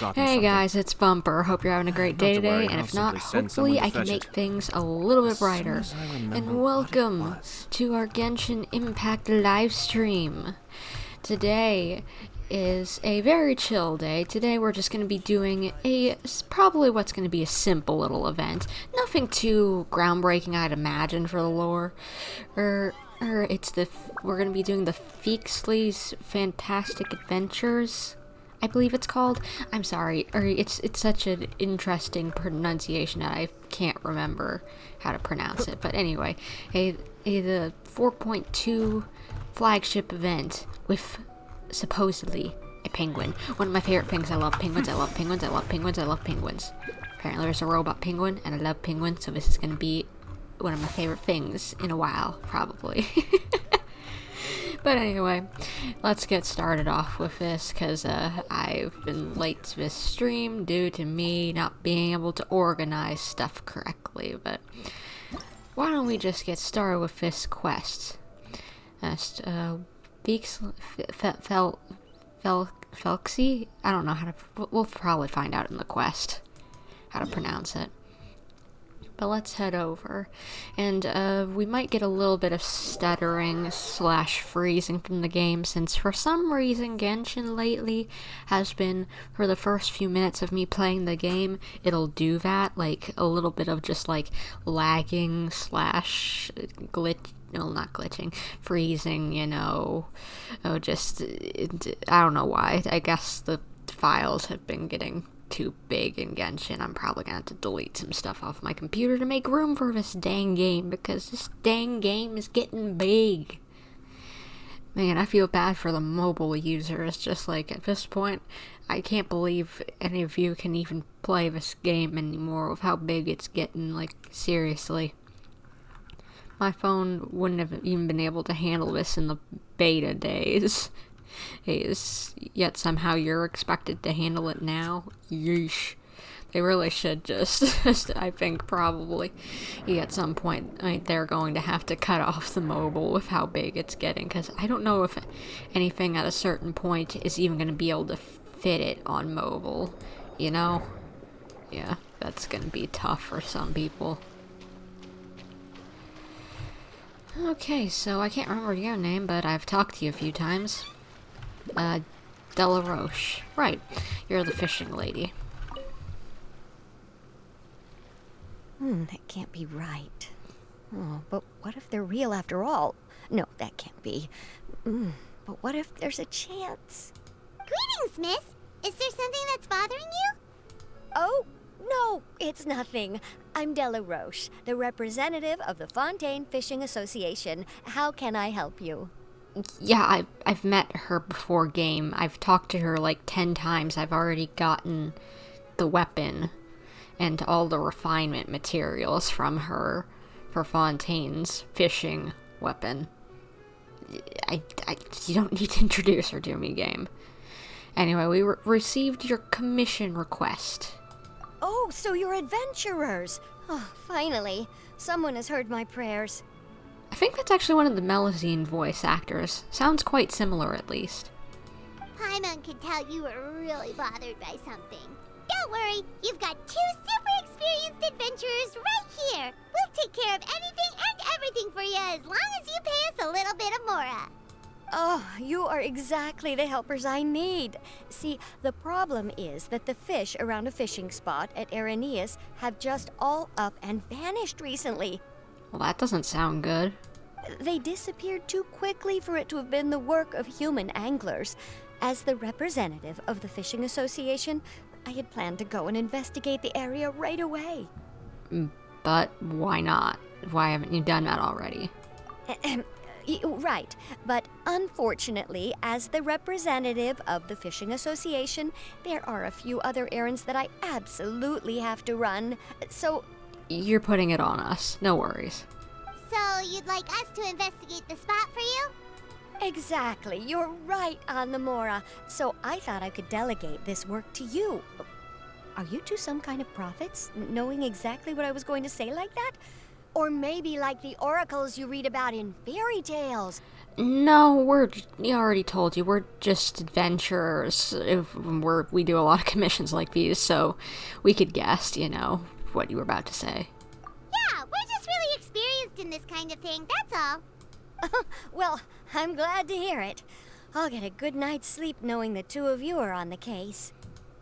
Hey guys, it's Bumper. Hope you're having a great day today, and if not, hopefully I can make things a little bit brighter. And welcome to our Genshin Impact live stream. Today is a very chill day. Today we're just going to be doing probably what's going to be a simple little event. Nothing too groundbreaking, I'd imagine, for the lore. We're going to be doing the Feeksley's Fantastic Adventures, I believe it's called. I'm sorry, it's such an interesting pronunciation that I can't remember how to pronounce it. But anyway, the 4.2 flagship event with supposedly a penguin. One of my favorite things. I love penguins. I love penguins. I love penguins. I love penguins. Apparently there's a robot penguin, and I love penguins, so this is going to be one of my favorite things in a while, probably. But anyway, let's get started off with this, because I've been late to this stream due to me not being able to organize stuff correctly. But why don't we just get started with this quest? Felxy? I don't know how to... We'll probably find out in the quest how to pronounce it. But let's head over, and we might get a little bit of stuttering / freezing from the game, since for some reason Genshin lately has been, for the first few minutes of me playing the game, it'll do that, like a little bit of just like lagging / glitch, no, not glitching, freezing, you know, I don't know why. I guess the files have been getting too big in Genshin. I'm probably gonna have to delete some stuff off my computer to make room for this dang game, because this dang game is getting big. Man, I feel bad for the mobile users. Just like, at this point, I can't believe any of you can even play this game anymore with how big it's getting. Like, seriously. My phone wouldn't have even been able to handle this in the beta days. Yet somehow you're expected to handle it now. Yeesh. They really should just I think probably at some point they're going to have to cut off the mobile with how big it's getting, because I don't know if anything at a certain point is even going to be able to fit it on mobile, you know? Yeah, that's going to be tough for some people. Okay, so I can't remember your name, but I've talked to you a few times. Delaroche. Right. You're the fishing lady. That can't be right. Oh, but what if they're real after all? No, that can't be. But what if there's a chance? Greetings, miss. Is there something that's bothering you? Oh, no, it's nothing. I'm Delaroche, the representative of the Fontaine Fishing Association. How can I help you? Yeah, I've met her before game. I've talked to her like 10 times. I've already gotten the weapon and all the refinement materials from her for Fontaine's fishing weapon. You don't need to introduce her to me, game. Anyway, we received your commission request. Oh, so you're adventurers. Oh, finally. Someone has heard my prayers. I think that's actually one of the Melusine voice actors. Sounds quite similar, at least. Paimon could tell you were really bothered by something. Don't worry, you've got 2 super experienced adventurers right here. We'll take care of anything and everything for you as long as you pay us a little bit of mora. Oh, you are exactly the helpers I need. See, the problem is that the fish around a fishing spot at Araneus have just all up and vanished recently. Well, that doesn't sound good. They disappeared too quickly for it to have been the work of human anglers. As the representative of the Fishing Association, I had planned to go and investigate the area right away. But why not? Why haven't you done that already? Right, but unfortunately, as the representative of the Fishing Association, there are a few other errands that I absolutely have to run, so... You're putting it on us. No worries. So, you'd like us to investigate the spot for you? Exactly. You're right on the mora. So I thought I could delegate this work to you. Are you two some kind of prophets, knowing exactly what I was going to say like that? Or maybe like the oracles you read about in fairy tales. No, we already told you, we're just adventurers. We do a lot of commissions like these, so we could guess, what you were about to say. Yeah, we're just really experienced in this kind of thing, that's all. Well, I'm glad to hear it. I'll get a good night's sleep knowing the two of you are on the case.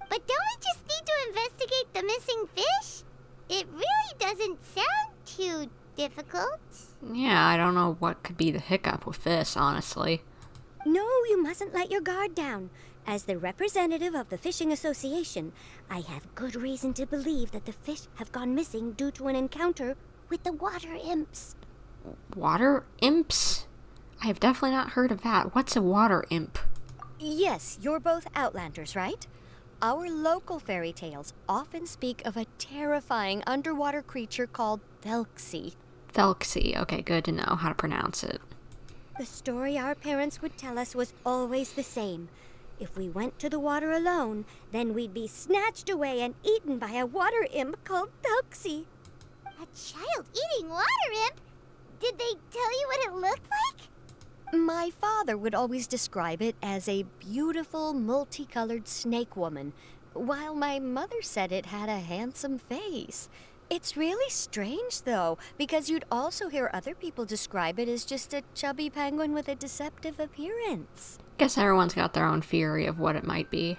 But don't we just need to investigate the missing fish? It really doesn't sound too difficult. Yeah, I don't know what could be the hiccup with this, honestly. No, you mustn't let your guard down. As the representative of the Fishing Association, I have good reason to believe that the fish have gone missing due to an encounter with the water imps. Water imps? I have definitely not heard of that. What's a water imp? Yes, you're both Outlanders, right? Our local fairy tales often speak of a terrifying underwater creature called Thelxie. Thelxie. Okay, good to know how to pronounce it. The story our parents would tell us was always the same. If we went to the water alone, then we'd be snatched away and eaten by a water imp called Thelxie. A child-eating water imp? Did they tell you what it looked like? My father would always describe it as a beautiful, multicolored snake woman, while my mother said it had a handsome face. It's really strange, though, because you'd also hear other people describe it as just a chubby penguin with a deceptive appearance. Guess everyone's got their own theory of what it might be.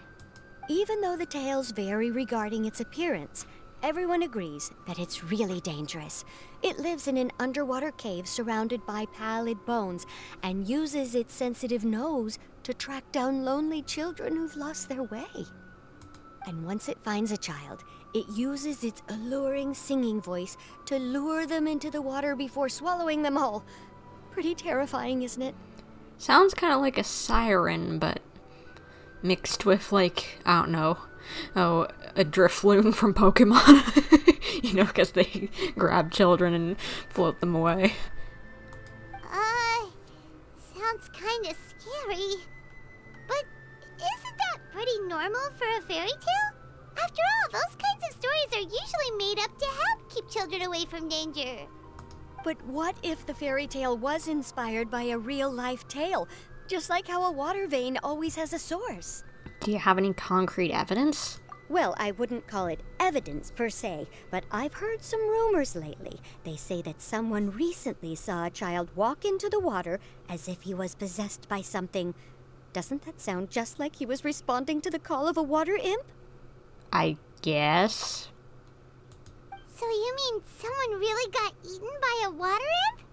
Even though the tales vary regarding its appearance, everyone agrees that it's really dangerous. It lives in an underwater cave surrounded by pallid bones and uses its sensitive nose to track down lonely children who've lost their way. And once it finds a child, it uses its alluring singing voice to lure them into the water before swallowing them all. Pretty terrifying, isn't it? Sounds kind of like a siren, but mixed with, I don't know, a Drifloon from Pokemon. Because they grab children and float them away. Sounds kinda scary. But isn't that pretty normal for a fairy tale? After all, those kinds of stories are usually made up to help keep children away from danger. But what if the fairy tale was inspired by a real-life tale? Just like how a water vein always has a source. Do you have any concrete evidence? Well, I wouldn't call it evidence per se, but I've heard some rumors lately. They say that someone recently saw a child walk into the water as if he was possessed by something. Doesn't that sound just like he was responding to the call of a water imp? I guess. So you mean someone really got eaten by a water imp?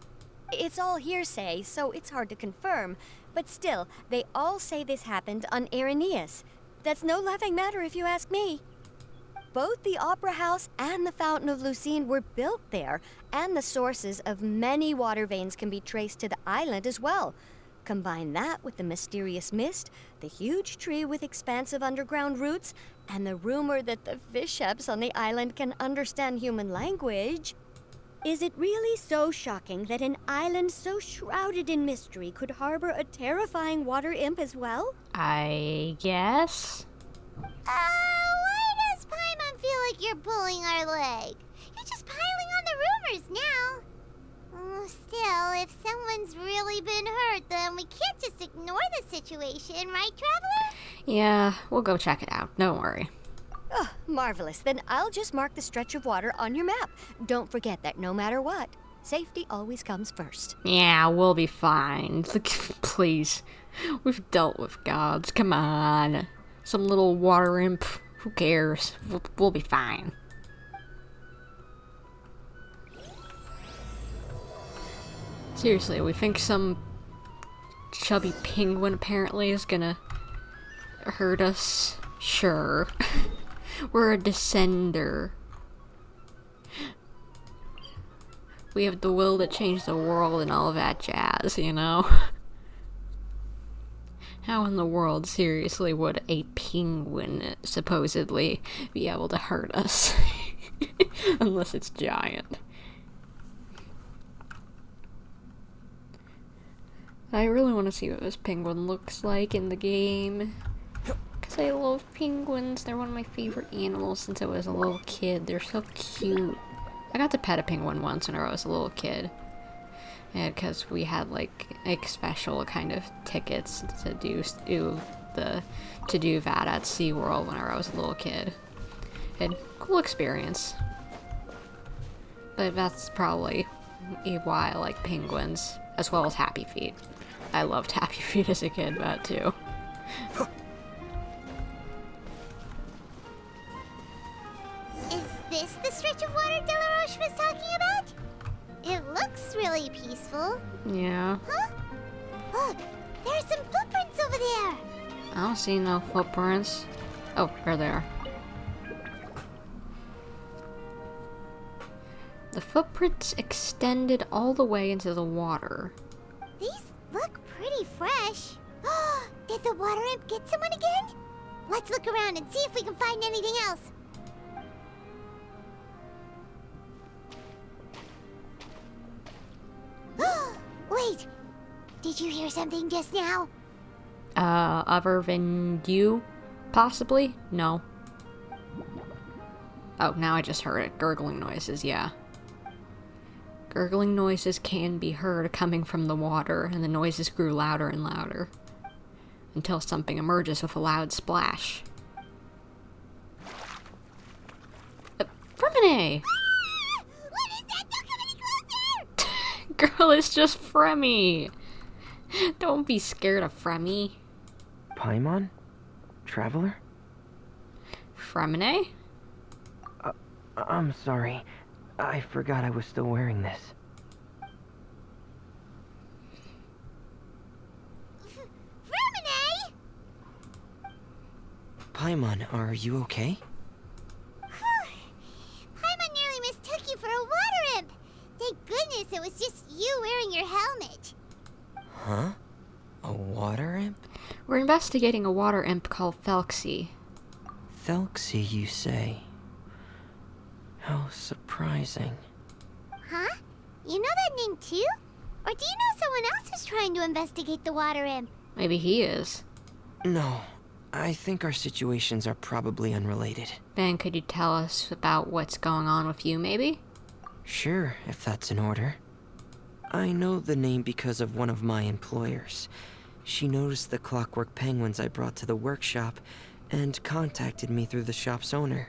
It's all hearsay, so it's hard to confirm. But still, they all say this happened on Irenaeus. That's no laughing matter if you ask me. Both the Opera House and the Fountain of Lucine were built there, and the sources of many water veins can be traced to the island as well. Combine that with the mysterious mist, the huge tree with expansive underground roots, and the rumor that the fish-eps on the island can understand human language. Is it really so shocking that an island so shrouded in mystery could harbor a terrifying water imp as well? I guess. Why does Paimon feel like you're pulling our leg? You're just piling on the rumors now. Still, if someone's really been hurt, then we can't just ignore the situation, right, Traveler? Yeah, we'll go check it out. Don't worry. Oh, marvelous. Then I'll just mark the stretch of water on your map. Don't forget that no matter what, safety always comes first. Yeah, we'll be fine. Please. We've dealt with gods. Come on. Some little water imp. Who cares? We'll be fine. Seriously, we think some chubby penguin apparently is gonna hurt us? Sure. We're a descender. We have the will to change the world and all that jazz, How in the world, seriously, would a penguin supposedly be able to hurt us? Unless it's giant. I really want to see what this penguin looks like in the game. Because I love penguins. They're one of my favorite animals since I was a little kid. They're so cute. I got to pet a penguin once when I was a little kid. And because we had like special kind of tickets to do that at SeaWorld when I was a little kid. And cool experience. But that's probably why I like penguins, as well as Happy Feet. I loved Happy Feet as a kid, that too. Is this the stretch of water Delaroche was talking about? It looks really peaceful. Yeah. Huh? Look, there's some footprints over there. I don't see no footprints. Oh, there they are. The footprints extended all the way into the water. These look pretty fresh. Did the water imp get someone again? Let's look around and see if we can find anything else. Wait, did you hear something just now? Other than you? Possibly? No. Oh, now I just heard it. Gurgling noises, yeah. Gurgling noises can be heard coming from the water, and the noises grew louder and louder. Until something emerges with a loud splash. Freminet! What is that? Don't come any closer! Girl, it's just Fremi! Don't be scared of Fremi. Paimon? Traveler? Freminet? I'm sorry. I forgot I was still wearing this. Freminet! Paimon, are you okay? Paimon nearly mistook you for a water imp. Thank goodness it was just you wearing your helmet. Huh? A water imp? We're investigating a water imp called Felxie. Felxie, you say? How surprising. Huh? You know that name too? Or do you know someone else who's trying to investigate the water imp? Maybe he is. No, I think our situations are probably unrelated. Ben, could you tell us about what's going on with you, maybe? Sure, if that's in order. I know the name because of one of my employers. She noticed the clockwork penguins I brought to the workshop and contacted me through the shop's owner.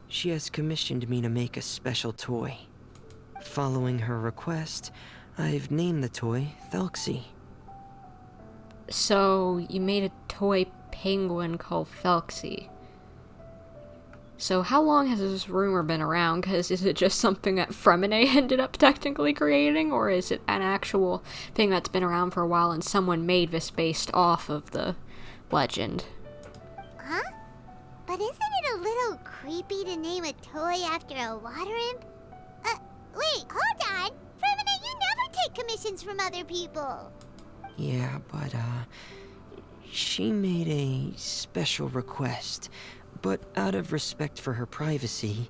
She has commissioned me to make a special toy. Following her request, I've named the toy Felxie. So, you made a toy penguin called Felxie. So how long has this rumor been around? Because is it just something that Freminet ended up technically creating? Or is it an actual thing that's been around for a while and someone made this based off of the legend? Huh? But isn't it a little creepy to name a toy after a water imp? Wait, hold on! Freminet, you never take commissions from other people! Yeah, but, she made a special request. But out of respect for her privacy,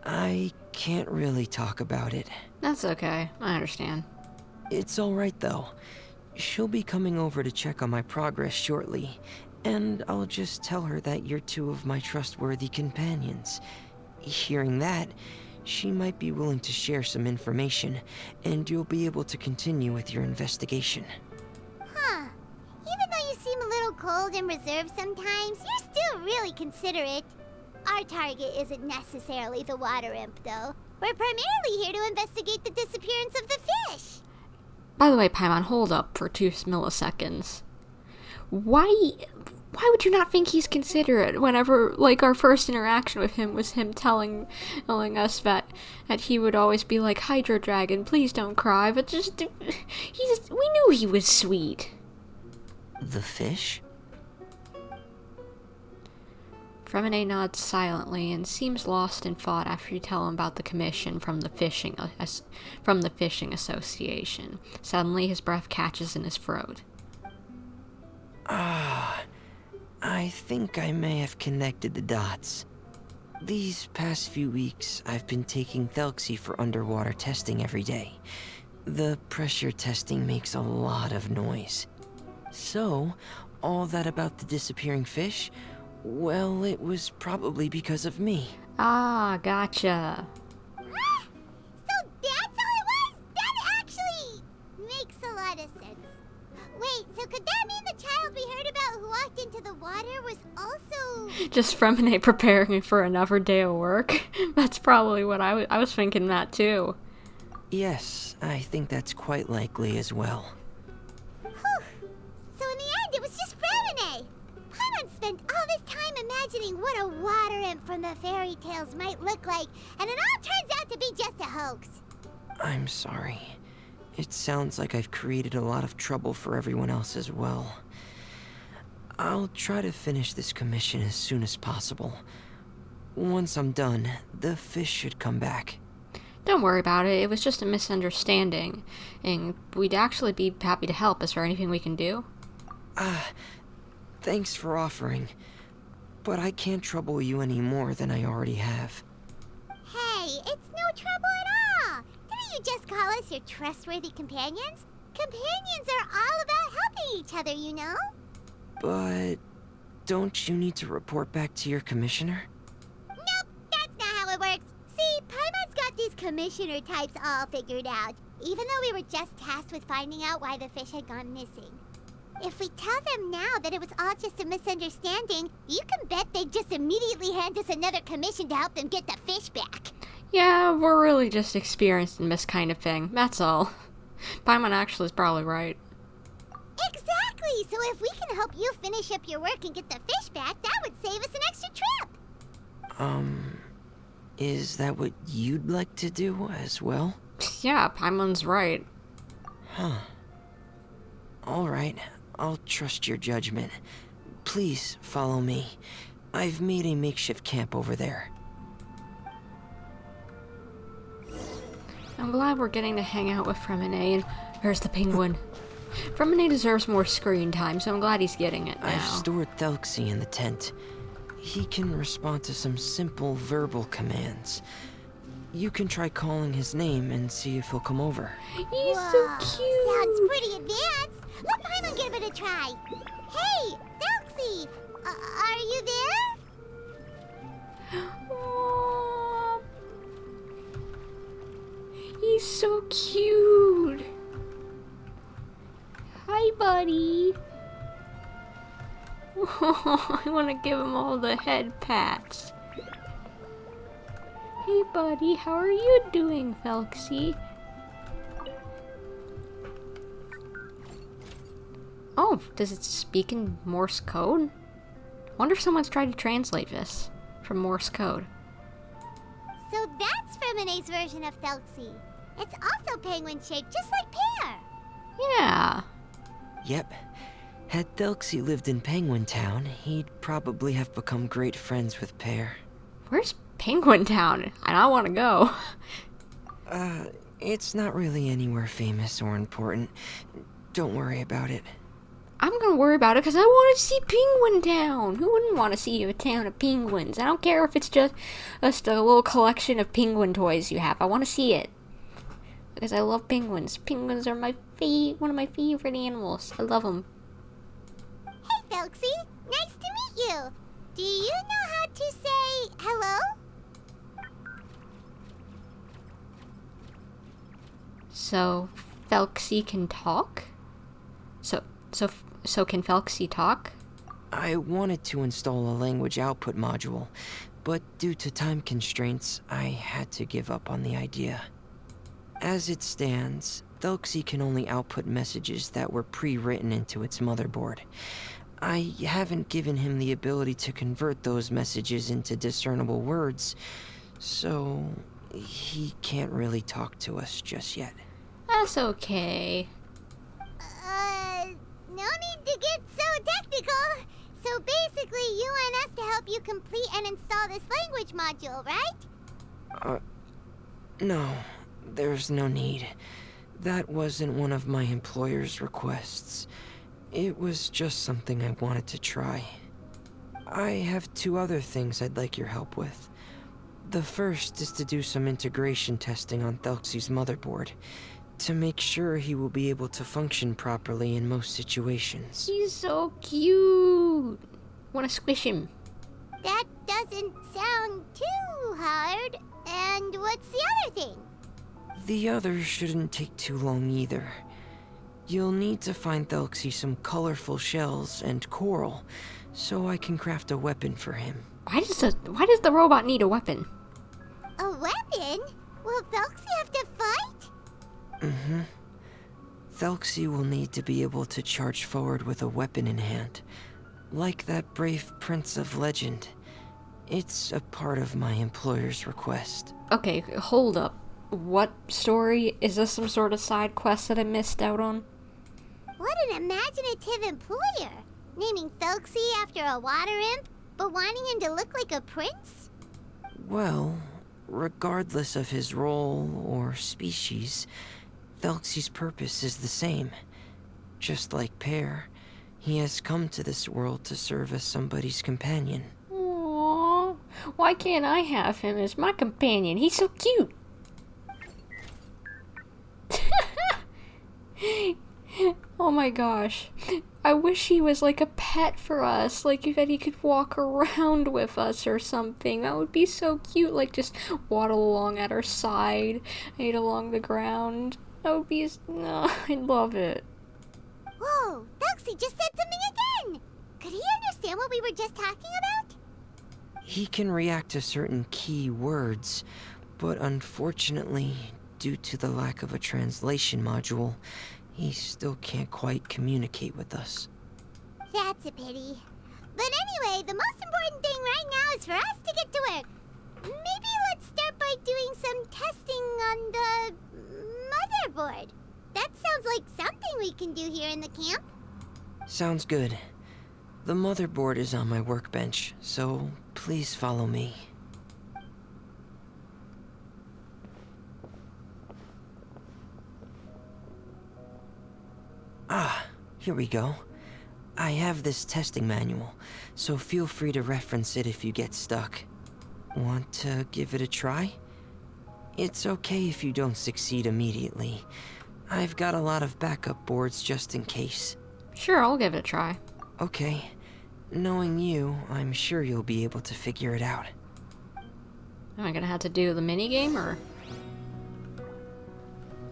I can't really talk about it. That's okay. I understand. It's alright though. She'll be coming over to check on my progress shortly, and I'll just tell her that you're two of my trustworthy companions. Hearing that, she might be willing to share some information, and you'll be able to continue with your investigation. Huh. Even though you seem a little cold and reserved sometimes, you're still really considerate. Our target isn't necessarily the water imp, though. We're primarily here to investigate the disappearance of the fish. By the way, Paimon, hold up for 2 milliseconds. Why would you not think he's considerate whenever, like, our first interaction with him was him telling us that he would always be like, Hydro Dragon, please don't cry, but just, we knew he was sweet. The fish? Freminet nods silently and seems lost in thought after you tell him about the commission from the fishing association. Suddenly, his breath catches in his throat. I think I may have connected the dots. These past few weeks, I've been taking Felxie for underwater testing every day. The pressure testing makes a lot of noise. So, all that about the disappearing fish? Well, it was probably because of me. Ah, gotcha. water was also... Just Freminet preparing for another day of work. That's probably what I was thinking that too. Yes, I think that's quite likely as well. Whew. So in the end, it was just Freminet. Paimon spent all this time imagining what a water imp from the fairy tales might look like, and it all turns out to be just a hoax. I'm sorry. It sounds like I've created a lot of trouble for everyone else as well. I'll try to finish this commission as soon as possible. Once I'm done, the fish should come back. Don't worry about it. It was just a misunderstanding. And we'd actually be happy to help. Is there anything we can do? Thanks for offering. But I can't trouble you any more than I already have. Hey, it's no trouble at all. Didn't you just call us your trustworthy companions? Companions are all about helping each other, you know? But don't you need to report back to your commissioner? Nope, that's not how it works. See, Paimon's got these commissioner types all figured out, even though we were just tasked with finding out why the fish had gone missing. If we tell them now that it was all just a misunderstanding, you can bet they'd just immediately hand us another commission to help them get the fish back. Yeah, we're really just experienced in this kind of thing. That's all. Paimon actually is probably right. Exactly! So if we can help you finish up your work and get the fish back, that would save us an extra trip! Is that what you'd like to do as well? Yeah, Paimon's right. Huh. Alright, I'll trust your judgment. Please follow me. I've made a makeshift camp over there. I'm glad we're getting to hang out with Freminet, and there's the penguin. Freminet deserves more screen time, so I'm glad he's getting it now. I've stored Thelxie in the tent. He can respond to some simple verbal commands. You can try calling his name and see if he'll come over. He's Whoa, so cute! sounds pretty advanced! Let Paimon give it a try! Hey, Thelxie! Are you there? Aw. He's so cute! Hi, buddy! I want to give him all the head pats. Hey, buddy, how are you doing, Thelxie? Oh, does it speak in Morse code? Wonder if someone's tried to translate this from Morse code. So that's Freminet's version of Thelxie. It's also penguin-shaped, just like Pear. Yeah. Yep. Had Thelxie lived in Penguin Town, he'd probably have become great friends with Pear. Where's Penguin Town? And I want to go. It's not really anywhere famous or important. Don't worry about it. I'm gonna worry about it because I want to see Penguin Town. Who wouldn't want to see a town of penguins? I don't care if it's just a little collection of penguin toys you have. I want to see it. Because I love penguins. Penguins are one of my favorite animals. I love them. Hey, Thelxie. Nice to meet you. Do you know how to say hello? So, Thelxie can talk? So can Thelxie talk? I wanted to install a language output module, but due to time constraints, I had to give up on the idea. As it stands, Thelxie can only output messages that were pre-written into its motherboard. I haven't given him the ability to convert those messages into discernible words, so he can't really talk to us just yet. That's okay. No need to get so technical. So basically, you want us to help you complete and install this language module, right? No, there's no need. That wasn't one of my employer's requests. It was just something I wanted to try. I have 2 other things I'd like your help with. The first is to do some integration testing on Thelxie's motherboard, to make sure he will be able to function properly in most situations. He's so cute. Want to squish him. That doesn't sound too hard. And what's the other thing? The other shouldn't take too long either. You'll need to find Thelxie some colorful shells and coral, so I can craft a weapon for him. Why does the robot need a weapon? A weapon? Will Felxie have to fight? Mm-hmm. Thelxie will need to be able to charge forward with a weapon in hand, like that brave prince of legend. It's a part of my employer's request. Okay, hold up. What story? Is this some sort of side quest that I missed out on? What an imaginative employer! Naming Felxie after a water imp, but wanting him to look like a prince? Well, regardless of his role or species, Felxie's purpose is the same. Just like Pear, he has come to this world to serve as somebody's companion. Aww. Why can't I have him as my companion? He's so cute! Oh my gosh. I wish he was like a pet for us, like if he could walk around with us or something. That would be so cute, like just waddle along at our side, eat along the ground. That would be, no, I'd love it. Whoa, Felxie just said something again! Could he understand what we were just talking about? He can react to certain key words, but unfortunately, due to the lack of a translation module, he still can't quite communicate with us. That's a pity. But anyway, the most important thing right now is for us to get to work. Maybe let's start by doing some testing on the motherboard. That sounds like something we can do here in the camp. Sounds good. The motherboard is on my workbench, so please follow me. Ah, here we go. I have this testing manual, so feel free to reference it if you get stuck. Want to give it a try? It's okay if you don't succeed immediately. I've got a lot of backup boards just in case. Sure, I'll give it a try. Okay. Knowing you, I'm sure you'll be able to figure it out. Am I gonna have to do the minigame, or?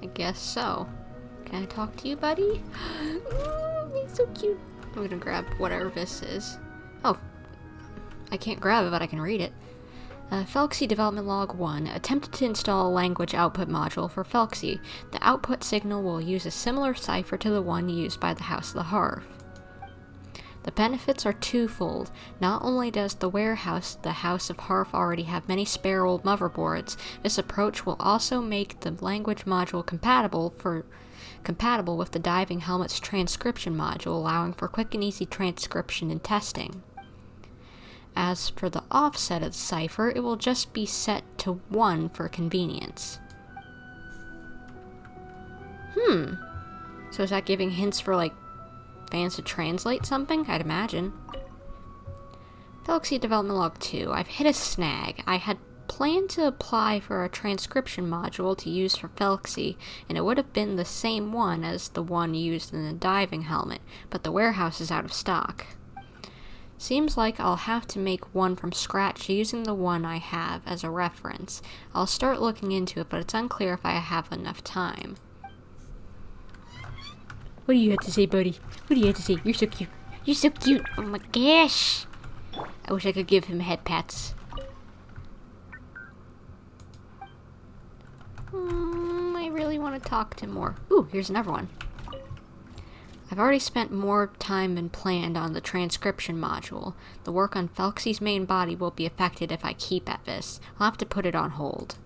I guess so. Can I talk to you, buddy? He's so cute. I'm gonna grab whatever this is. Oh, I can't grab it, but I can read it. Felxie Development Log 1. Attempted to install a language output module for Felxie. The output signal will use a similar cipher to the one used by the House of the Hearth. The benefits are twofold. Not only does the warehouse, the House of Hearth, already have many spare old motherboards, this approach will also make the language module compatible with the diving helmet's transcription module, allowing for quick and easy transcription and testing. As for the offset of the cipher, it will just be set to 1 for convenience. So is that giving hints for, like, fans to translate something? I'd imagine. Felxie Development Log 2. I've hit a snag. I had planned to apply for a transcription module to use for Felxie, and it would have been the same one as the one used in the diving helmet, but the warehouse is out of stock. Seems like I'll have to make one from scratch using the one I have as a reference. I'll start looking into it, but it's unclear if I have enough time. What do you have to say, buddy? What do you have to say? You're so cute. You're so cute. Oh my gosh. I wish I could give him head pats. I really want to talk to him more. Ooh, here's another one. I've already spent more time than planned on the transcription module. The work on Felxie's main body will be affected if I keep at this. I'll have to put it on hold.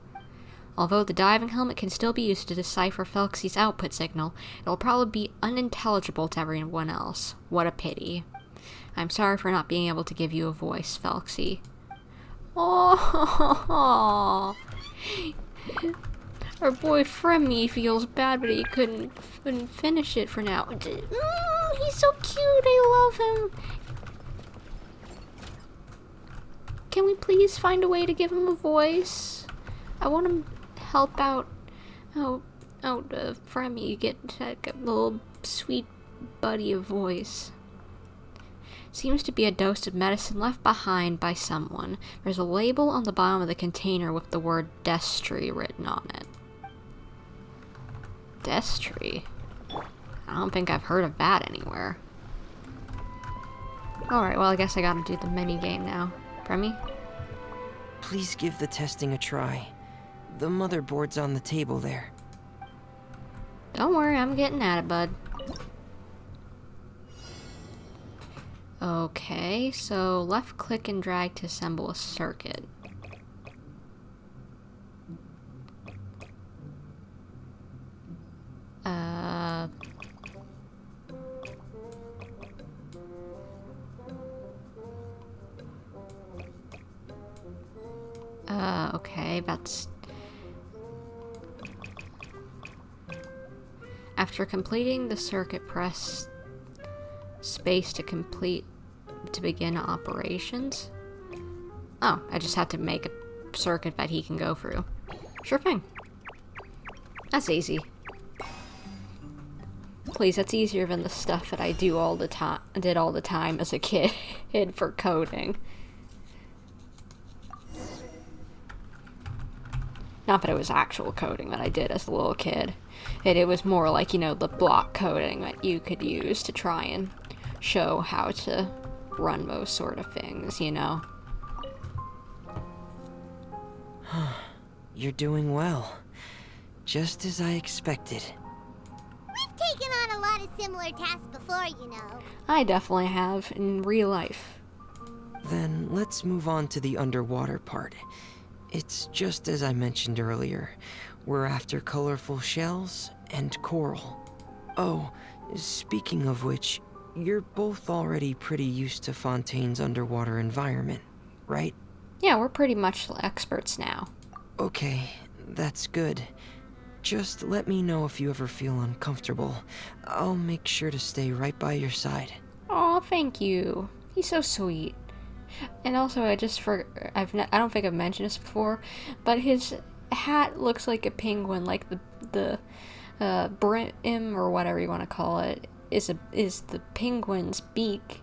Although the diving helmet can still be used to decipher Felxie's output signal, it'll probably be unintelligible to everyone else. What a pity. I'm sorry for not being able to give you a voice, Felxie. Oh, our boy Freminet feels bad, but he couldn't finish it for now. He's so cute. I love him. Can we please find a way to give him a voice? I want to help out. Freminet get a little sweet buddy a voice. Seems to be a dose of medicine left behind by someone. There's a label on the bottom of the container with the word Destry written on it. Destry? I don't think I've heard of that anywhere. Alright, well, I guess I gotta do the mini game now. Fremi? Please give the testing a try. The motherboard's on the table there. Don't worry, I'm getting at it, bud. Okay, so left click and drag to assemble a circuit. Okay, that's... After completing the circuit, press space to begin operations. Oh, I just have to make a circuit that he can go through. Sure thing. That's easy. Please, that's easier than the stuff that I did all the time as a kid for coding. Not that it was actual coding that I did as a little kid. It was more like, you know, the block coding that you could use to try and show how to run those sort of things, you know? You're doing well. Just as I expected. We've taken on a lot of similar tasks before, you know. I definitely have in real life. Then let's move on to the underwater part. It's just as I mentioned earlier. We're after colorful shells and coral. Oh, speaking of which, you're both already pretty used to Fontaine's underwater environment, right? Yeah, we're pretty much experts now. Okay, that's good. Just let me know if you ever feel uncomfortable. I'll make sure to stay right by your side. Aw, thank you. He's so sweet. And also, I don't think I've mentioned this before, but his hat looks like a penguin, like the brim or whatever you want to call it is the penguin's beak.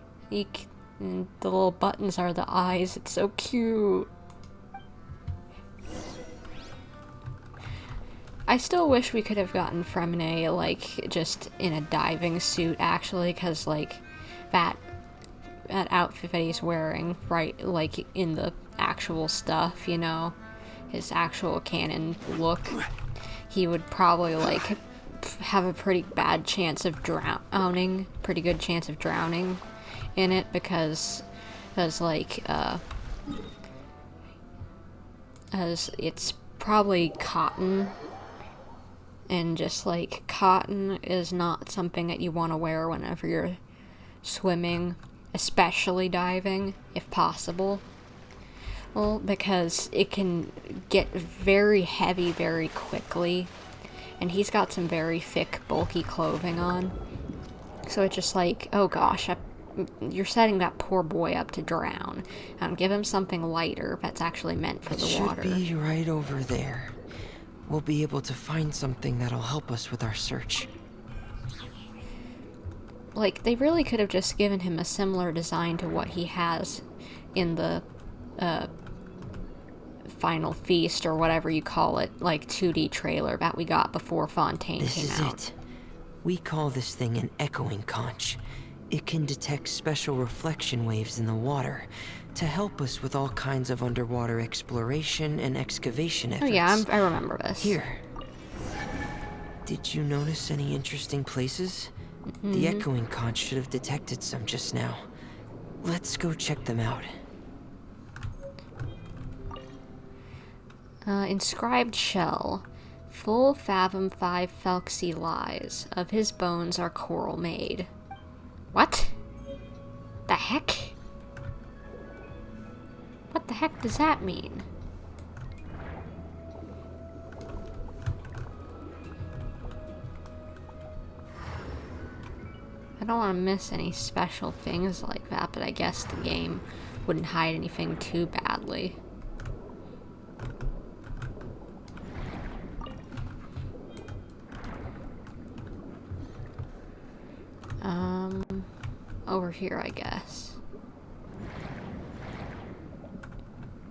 And the little buttons are the eyes. It's so cute. I still wish we could have gotten Freminet, like, just in a diving suit, actually, because, like, that outfit that he's wearing, right, like, in the actual stuff, you know, his actual canon look, he would probably, like, have a pretty good chance of drowning in it, because like, as it's probably cotton, and just, like, cotton is not something that you want to wear whenever you're swimming, especially diving, if possible. Well, because it can get very heavy very quickly, and he's got some very thick, bulky clothing on. So it's just like, oh gosh, you're setting that poor boy up to drown. Give him something lighter that's actually meant for the water. It should be right over there. We'll be able to find something that'll help us with our search. Like, they really could have just given him a similar design to what he has in the Final Feast, or whatever you call it, like, 2D trailer that we got before Fontaine came out. This is it. We call this thing an echoing conch. It can detect special reflection waves in the water to help us with all kinds of underwater exploration and excavation efforts. Oh yeah, I remember this. Here. Did you notice any interesting places? Mm-hmm. The echoing conch should have detected some just now. Let's go check them out. Inscribed shell. Full fathom 5 Felxy lies. Of his bones are coral made. What? The heck? What the heck does that mean? I don't want to miss any special things like that, but I guess the game wouldn't hide anything too badly. Over here, I guess.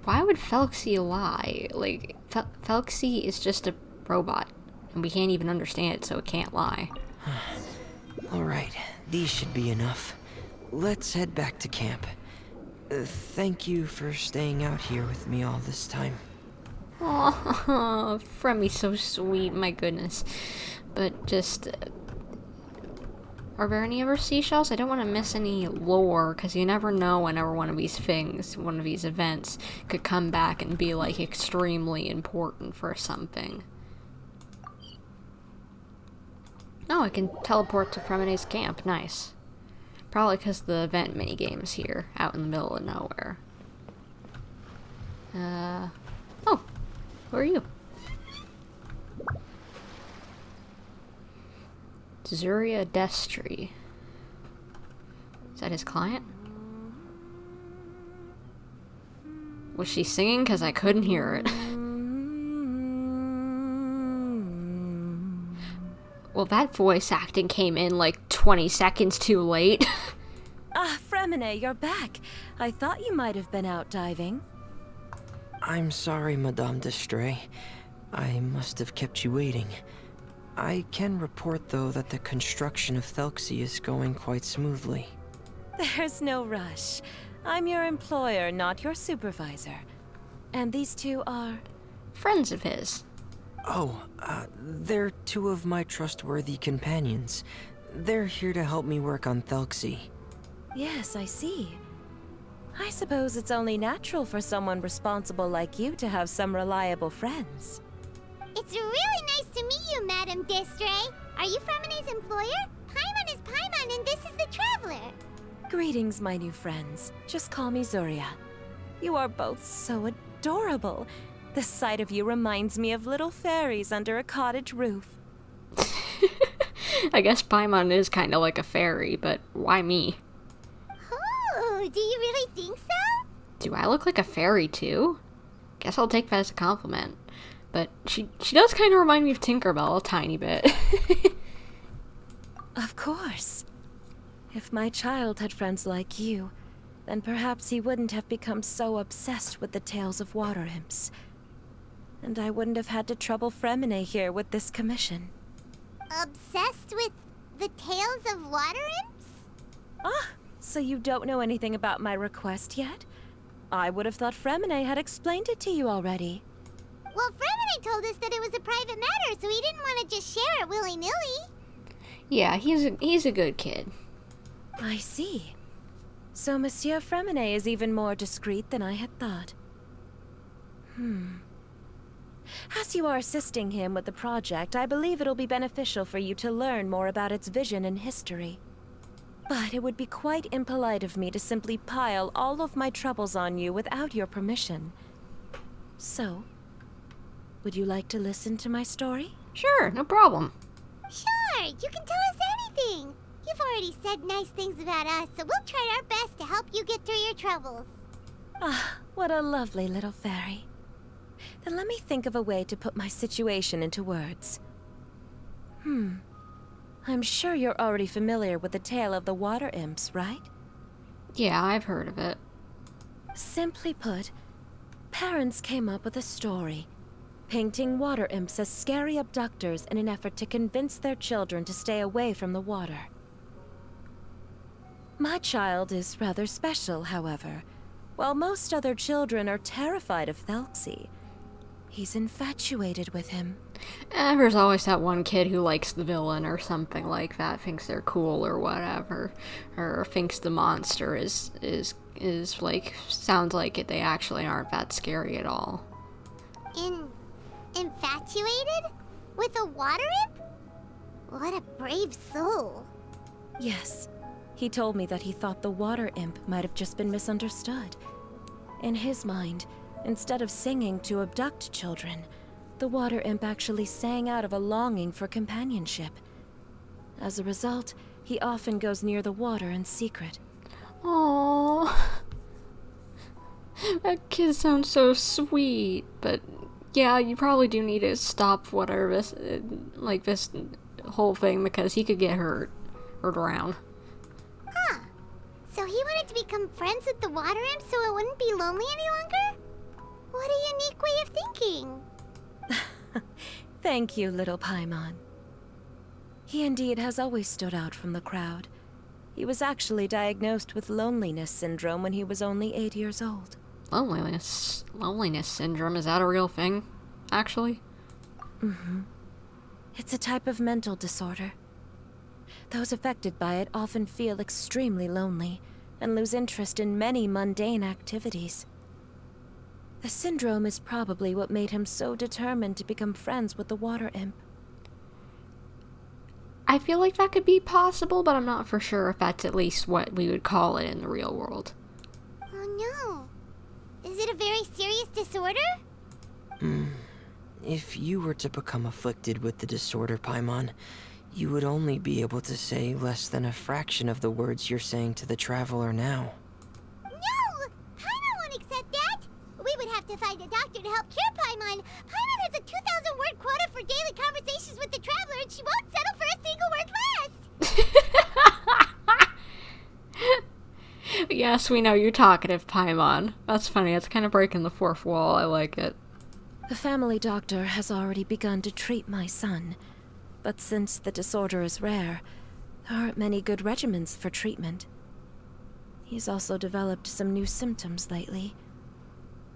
Why would Felxy lie? Like, Felxy is just a robot, and we can't even understand it, so it can't lie. Alright, these should be enough. Let's head back to camp. Thank you for staying out here with me all this time. Oh, Fremi's so sweet, my goodness. But just... are there any other seashells? I don't want to miss any lore, because you never know whenever one of these things, one of these events, could come back and be, like, extremely important for something. Oh, I can teleport to Freminet's camp. Nice. Probably because the event minigame's here, out in the middle of nowhere. Oh. Who are you? Zuria Destry. Is that his client? Was she singing? Because I couldn't hear it. Well, that voice acting came in like 20 seconds too late. Ah, Freminet, you're back. I thought you might have been out diving. I'm sorry, Madame Destray. I must have kept you waiting. I can report, though, that the construction of Thelxie is going quite smoothly. There's no rush. I'm your employer, not your supervisor. And these two are... Friends of his. Oh, they're two of my trustworthy companions. They're here to help me work on Thelxie. Yes, I see. I suppose it's only natural for someone responsible like you to have some reliable friends. It's really nice to meet you, Madame Destray. Are you Freminet's employer? Paimon is Paimon, and this is the Traveler. Greetings, my new friends. Just call me Zuria. You are both so adorable. The sight of you reminds me of little fairies under a cottage roof. I guess Paimon is kind of like a fairy, but why me? Oh, do you really think so? Do I look like a fairy too? Guess I'll take that as a compliment. But she does kind of remind me of Tinkerbell a tiny bit. Of course. If my child had friends like you, then perhaps he wouldn't have become so obsessed with the tales of water imps. And I wouldn't have had to trouble Freminet here with this commission. Obsessed with the tales of water imps? Ah, so you don't know anything about my request yet? I would have thought Freminet had explained it to you already. Well, Freminet told us that it was a private matter, so he didn't want to just share it willy-nilly. Yeah, he's a good kid. I see. So Monsieur Freminet is even more discreet than I had thought. As you are assisting him with the project, I believe it'll be beneficial for you to learn more about its vision and history. But it would be quite impolite of me to simply pile all of my troubles on you without your permission. So, would you like to listen to my story? Sure, no problem. Sure, you can tell us anything. You've already said nice things about us, so we'll try our best to help you get through your troubles. Ah, what a lovely little fairy. Then let me think of a way to put my situation into words. I'm sure you're already familiar with the tale of the water imps, right? Yeah, I've heard of it. Simply put, parents came up with a story, painting water imps as scary abductors in an effort to convince their children to stay away from the water. My child is rather special, however. While most other children are terrified of Thelxie, he's infatuated with him. There's always that one kid who likes the villain or something like that, thinks they're cool or whatever, or thinks the monster is like, sounds like it, they actually aren't that scary at all. Infatuated? With a water imp? What a brave soul. Yes. He told me that he thought the water imp might have just been misunderstood. In his mind, instead of singing to abduct children, the water imp actually sang out of a longing for companionship. As a result, he often goes near the water in secret. Aww. That kid sounds so sweet, but yeah, you probably do need to stop whatever this whole thing, because he could get hurt or drown. Huh. So he wanted to become friends with the water imp so it wouldn't be lonely any longer? What a unique way of thinking. Thank you, little Paimon. He indeed has always stood out from the crowd. He was actually diagnosed with loneliness syndrome when he was only 8 years old. Loneliness syndrome, is that a real thing, actually? Mm-hmm. It's a type of mental disorder. Those affected by it often feel extremely lonely and lose interest in many mundane activities. The syndrome is probably what made him so determined to become friends with the water imp. I feel like that could be possible, but I'm not for sure if that's at least what we would call it in the real world. Oh no. Is it a very serious disorder? If you were to become afflicted with the disorder, Paimon, you would only be able to say less than a fraction of the words you're saying to the traveler now. No! Paimon won't accept that! We would have to find a doctor to help cure Paimon. Paimon has a 2,000-word quota for daily conversations with the traveler, and she won't settle for a single word less! Yes, we know you're talkative, Paimon. That's funny, it's kind of breaking the fourth wall, I like it. The family doctor has already begun to treat my son, but since the disorder is rare, there aren't many good regimens for treatment. He's also developed some new symptoms lately,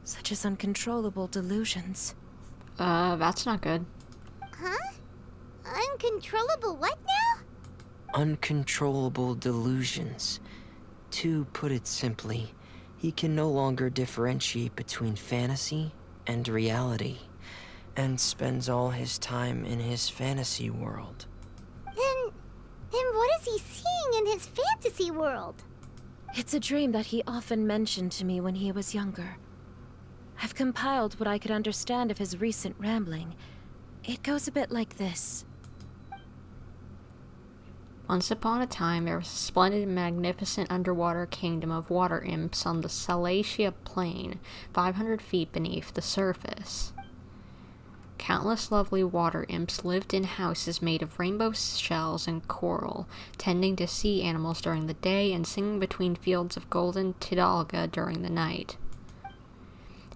such as uncontrollable delusions. That's not good. Huh? Uncontrollable what now? Uncontrollable delusions. To put it simply, he can no longer differentiate between fantasy and reality, and spends all his time in his fantasy world. Then what is he seeing in his fantasy world? It's a dream that he often mentioned to me when he was younger. I've compiled what I could understand of his recent rambling. It goes a bit like this. Once upon a time, there was a splendid and magnificent underwater kingdom of water imps on the Salacia plain, 500 feet beneath the surface. Countless lovely water imps lived in houses made of rainbow shells and coral, tending to sea animals during the day and singing between fields of golden tidalga during the night.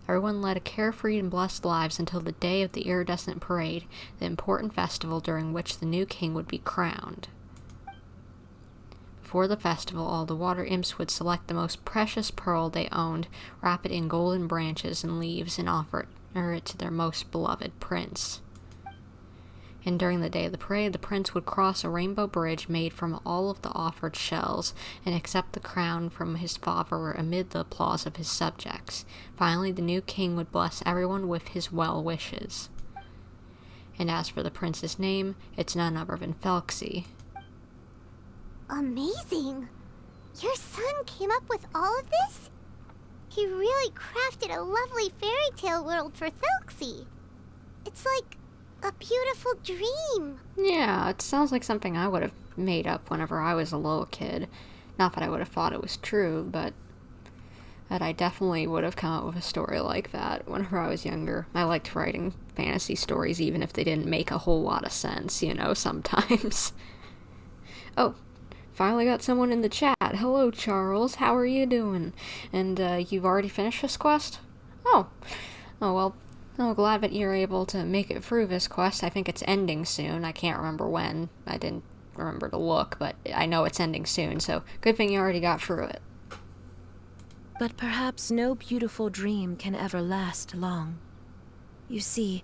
Everyone led a carefree and blessed lives until the day of the iridescent parade, the important festival during which the new king would be crowned. Before the festival, all the water imps would select the most precious pearl they owned, wrap it in golden branches and leaves, and offer it to their most beloved prince. And during the day of the parade, the prince would cross a rainbow bridge made from all of the offered shells, and accept the crown from his father amid the applause of his subjects. Finally, the new king would bless everyone with his well wishes. And as for the prince's name, it's none other than Felxie. Amazing! Your son came up with all of this? He really crafted a lovely fairy tale world for Felxie. It's like a beautiful dream. Yeah, it sounds like something I would have made up whenever I was a little kid. Not that I would have thought it was true, but that I definitely would have come up with a story like that whenever I was younger. I liked writing fantasy stories even if they didn't make a whole lot of sense, sometimes. Oh, finally got someone in the chat. Hello, Charles. How are you doing? And you've already finished this quest? Oh, well, I'm glad that you're able to make it through this quest. I think it's ending soon. I can't remember when. I didn't remember to look, but I know it's ending soon, so good thing you already got through it. But perhaps no beautiful dream can ever last long. You see,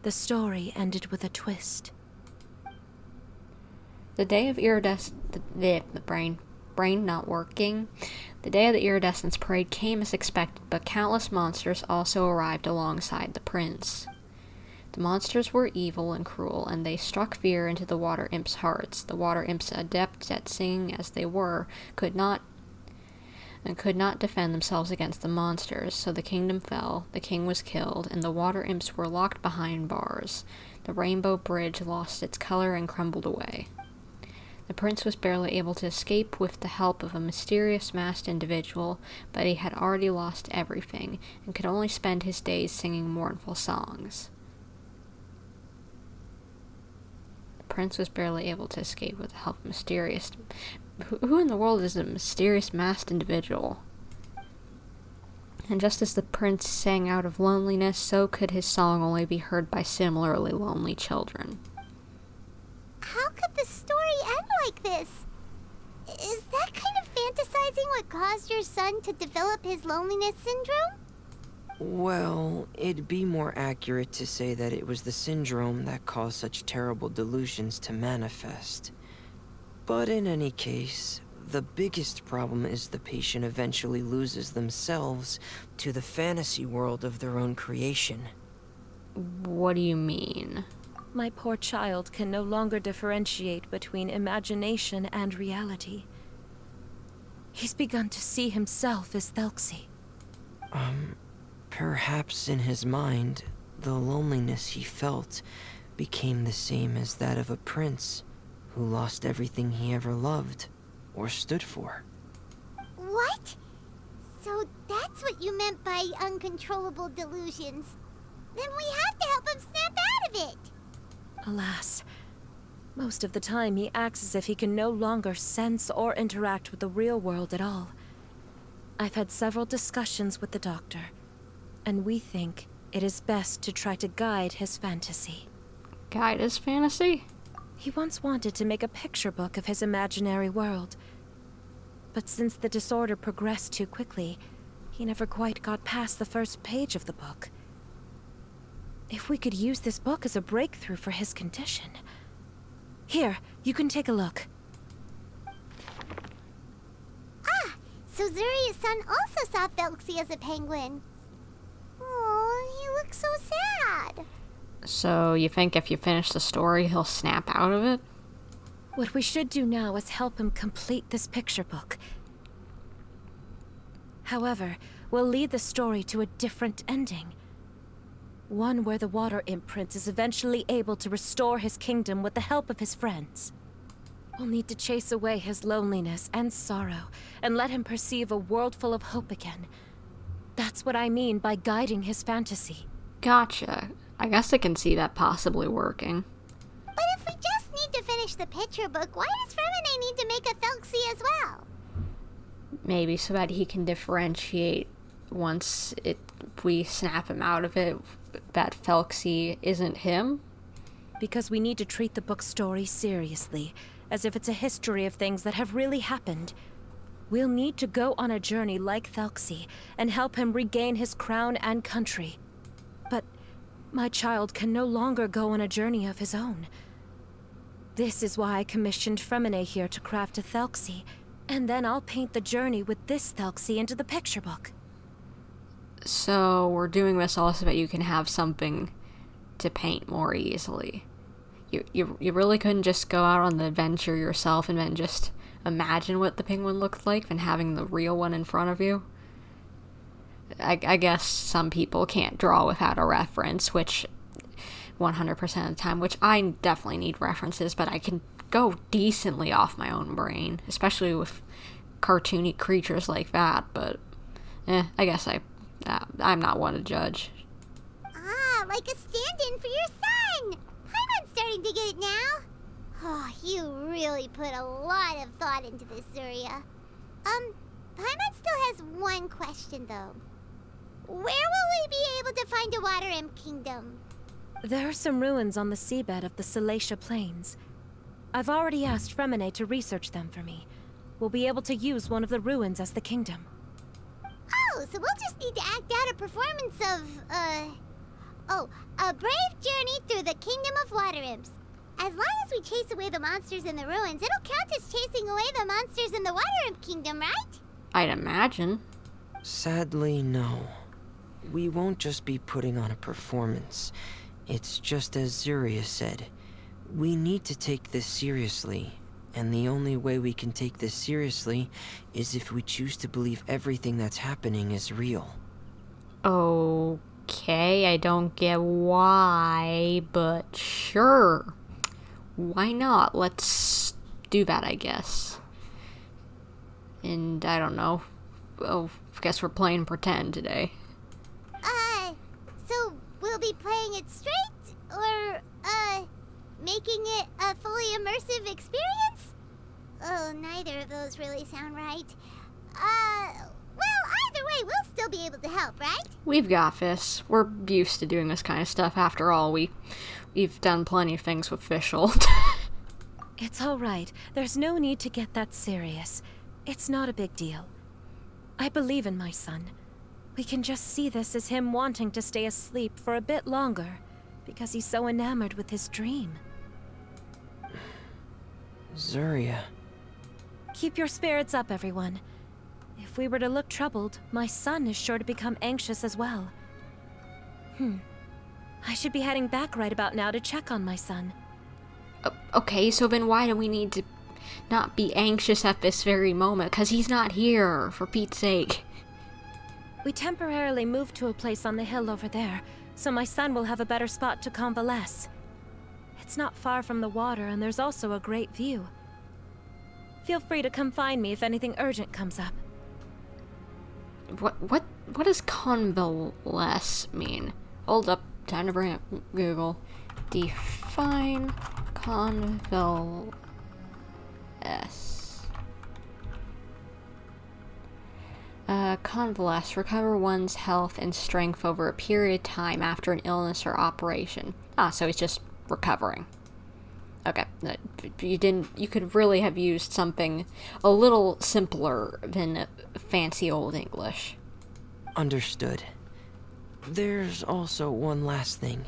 the story ended with a twist. The day of brain not working. The day of the iridescence parade came as expected, but countless monsters also arrived alongside the prince. The monsters were evil and cruel, and they struck fear into the water imps' hearts. The water imps, adept at singing as they were, could not defend themselves against the monsters, so the kingdom fell, the king was killed, and the water imps were locked behind bars. The rainbow bridge lost its color and crumbled away. The prince was barely able to escape with the help of a mysterious masked individual, but he had already lost everything, and could only spend his days singing mournful songs. The prince was barely able to escape with the help of mysterious... Who in the world is a mysterious masked individual? And just as the prince sang out of loneliness, so could his song only be heard by similarly lonely children. how could the story end like this? Is that kind of fantasizing what caused your son to develop his loneliness syndrome? Well, it'd be more accurate to say that it was the syndrome that caused such terrible delusions to manifest. But in any case, the biggest problem is the patient eventually loses themselves to the fantasy world of their own creation. What do you mean? My poor child can no longer differentiate between imagination and reality. He's begun to see himself as Thelxie. Perhaps in his mind, the loneliness he felt became the same as that of a prince who lost everything he ever loved or stood for. What? So that's what you meant by uncontrollable delusions. Then we have to help him snap out of it. Alas, most of the time he acts as if he can no longer sense or interact with the real world at all. I've had several discussions with the doctor, and we think it is best to try to guide his fantasy. Guide his fantasy? He once wanted to make a picture book of his imaginary world, but since the disorder progressed too quickly, he never quite got past the first page of the book. If we could use this book as a breakthrough for his condition... Here, you can take a look. Ah, so Zuria's son also saw Thelxie as a penguin. Oh, he looks so sad. So you think if you finish the story, he'll snap out of it? What we should do now is help him complete this picture book. However, we'll lead the story to a different ending. One where the water imp prince is eventually able to restore his kingdom with the help of his friends. We'll need to chase away his loneliness and sorrow, and let him perceive a world full of hope again. That's what I mean by guiding his fantasy. Gotcha. I guess I can see that possibly working. But if we just need to finish the picture book, why does Freminet need to make a Thelxie as well? Maybe so that he can differentiate once we snap him out of it, that Thelxie isn't him? Because we need to treat the book's story seriously, as if it's a history of things that have really happened. We'll need to go on a journey like Thelxie, and help him regain his crown and country. But my child can no longer go on a journey of his own. This is why I commissioned Freminet here to craft a Thelxie, and then I'll paint the journey with this Thelxie into the picture book. So we're doing this also so that you can have something to paint more easily. You really couldn't just go out on the adventure yourself and then just imagine what the penguin looked like than having the real one in front of you? I guess some people can't draw without a reference, which 100% of the time, which I definitely need references, but I can go decently off my own brain, especially with cartoony creatures like that, but I guess I'm not one to judge. Ah, like a stand-in for your son! Paimon's starting to get it now. Oh, you really put a lot of thought into this, Zuria. Paimon still has one question, though. Where will we be able to find a water imp kingdom? There are some ruins on the seabed of the Salacia Plains. I've already asked Freminet to research them for me. We'll be able to use one of the ruins as the kingdom. Oh, so we'll just need to act out a performance of, a brave journey through the kingdom of water imps. As long as we chase away the monsters in the ruins, it'll count as chasing away the monsters in the water imp kingdom, right? I'd imagine. Sadly, no. We won't just be putting on a performance. It's just as Zuria said. We need to take this seriously. And the only way we can take this seriously is if we choose to believe everything that's happening is real. Okay, I don't get why, but sure. Why not? Let's do that, I guess. And I don't know. Oh, I guess we're playing pretend today. So we'll be playing it straight, or, making it a fully immersive experience? Oh, neither of those really sound right. Well, either way, we'll still be able to help, right? We've got this. We're used to doing this kind of stuff. After all, we've done plenty of things with Fischl. It's all right. There's no need to get that serious. It's not a big deal. I believe in my son. We can just see this as him wanting to stay asleep for a bit longer, because he's so enamored with his dream. Zarya. Keep your spirits up, everyone. If we were to look troubled, my son is sure to become anxious as well. I should be heading back right about now to check on my son. Okay, so then why do we need to not be anxious at this very moment? Because he's not here, for Pete's sake. We temporarily moved to a place on the hill over there, so my son will have a better spot to convalesce. It's not far from the water, and there's also a great view. Feel free to come find me if anything urgent comes up. What does convalesce mean? Hold up, time to bring up Google. Define convalesce. Convalesce, recover one's health and strength over a period of time after an illness or operation. So he's just recovering. Okay, you could really have used something a little simpler than fancy old English. Understood. There's also one last thing.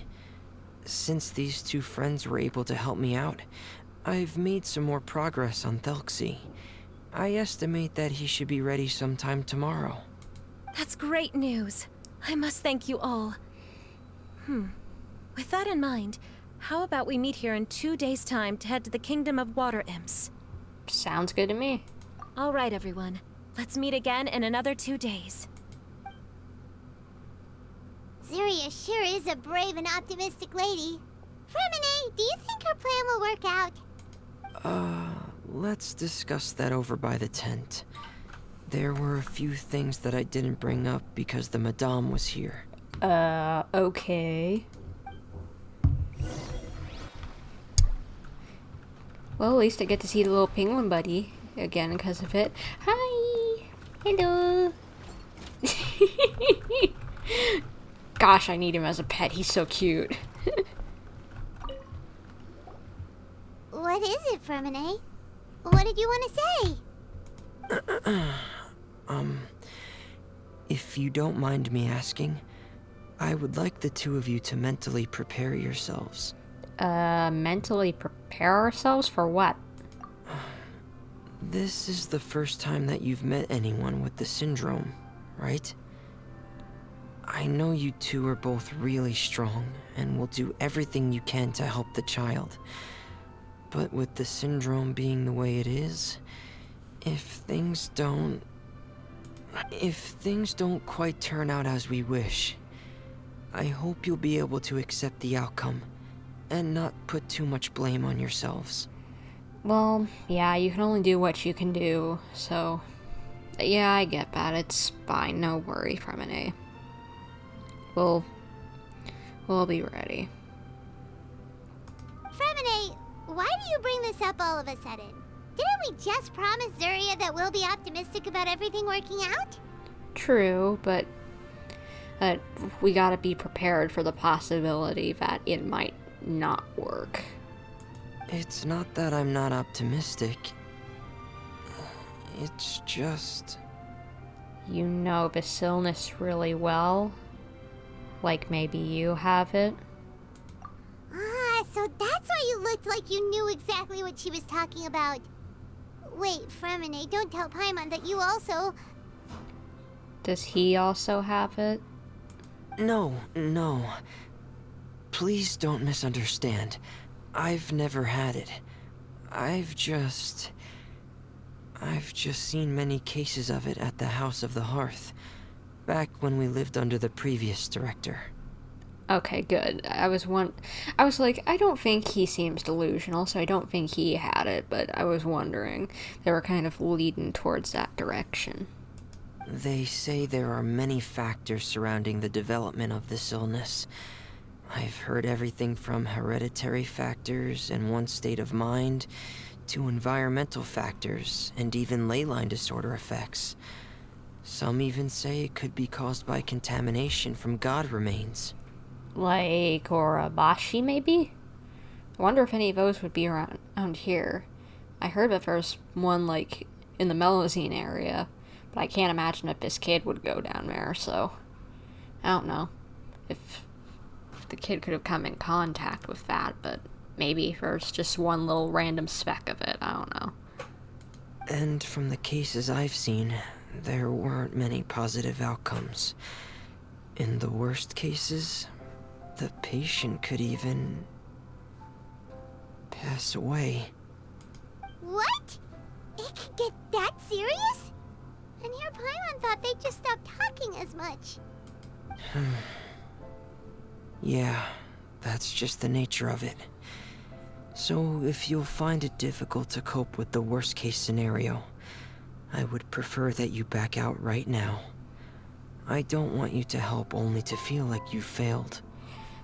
Since these two friends were able to help me out, I've made some more progress on Thelxie. I estimate that he should be ready sometime tomorrow. That's great news. I must thank you all. With that in mind, how about we meet here in 2 days' time to head to the Kingdom of Water Imps? Sounds good to me. All right, everyone. Let's meet again in another 2 days. Zarya sure is a brave and optimistic lady. Freminet, do you think her plan will work out? Let's discuss that over by the tent. There were a few things that I didn't bring up because the Madame was here. Okay. Well, at least I get to see the little penguin buddy again because of it. Hi! Hello! Gosh, I need him as a pet. He's so cute. What is it, Freminet? What did you want to say? If you don't mind me asking, I would like the two of you to mentally prepare yourselves. Mentally prepare ourselves for what? This is the first time that you've met anyone with the syndrome, right? I know you two are both really strong and will do everything you can to help the child. But with the syndrome being the way it is, if things don't quite turn out as we wish, I hope you'll be able to accept the outcome and not put too much blame on yourselves. Well, yeah, you can only do what you can do, so... Yeah, I get that. It's fine. No worry, Freminet. We'll be ready. Freminet, why do you bring this up all of a sudden? Didn't we just promise Zarya that we'll be optimistic about everything working out? True, but we gotta be prepared for the possibility that it might not work. It's not that I'm not optimistic. It's just... You know this illness really well? Like maybe you have it? So that's why you looked like you knew exactly what she was talking about. Wait, Freminet, don't tell Paimon that you also... Does he also have it? No. Please don't misunderstand. I've never had it. I've just seen many cases of it at the House of the Hearth, back when we lived under the previous director. Okay, good. I was like, I don't think he seems delusional, so I don't think he had it, but I was wondering. They were kind of leading towards that direction. They say there are many factors surrounding the development of this illness. I've heard everything from hereditary factors and one's state of mind, to environmental factors, and even ley line disorder effects. Some even say it could be caused by contamination from god remains. Like Orabashi, maybe? I wonder if any of those would be around here. I heard that there's one, like, in the Melazine area, but I can't imagine that this kid would go down there, so I don't know if the kid could have come in contact with that, but maybe there's just one little random speck of it, I don't know. And from the cases I've seen, there weren't many positive outcomes. In the worst cases, the patient could even pass away. What? It could get that serious? And here Paimon thought they'd just stop talking as much. Yeah, that's just the nature of it. So if you'll find it difficult to cope with the worst case scenario, I would prefer that you back out right now. I don't want you to help only to feel like you failed.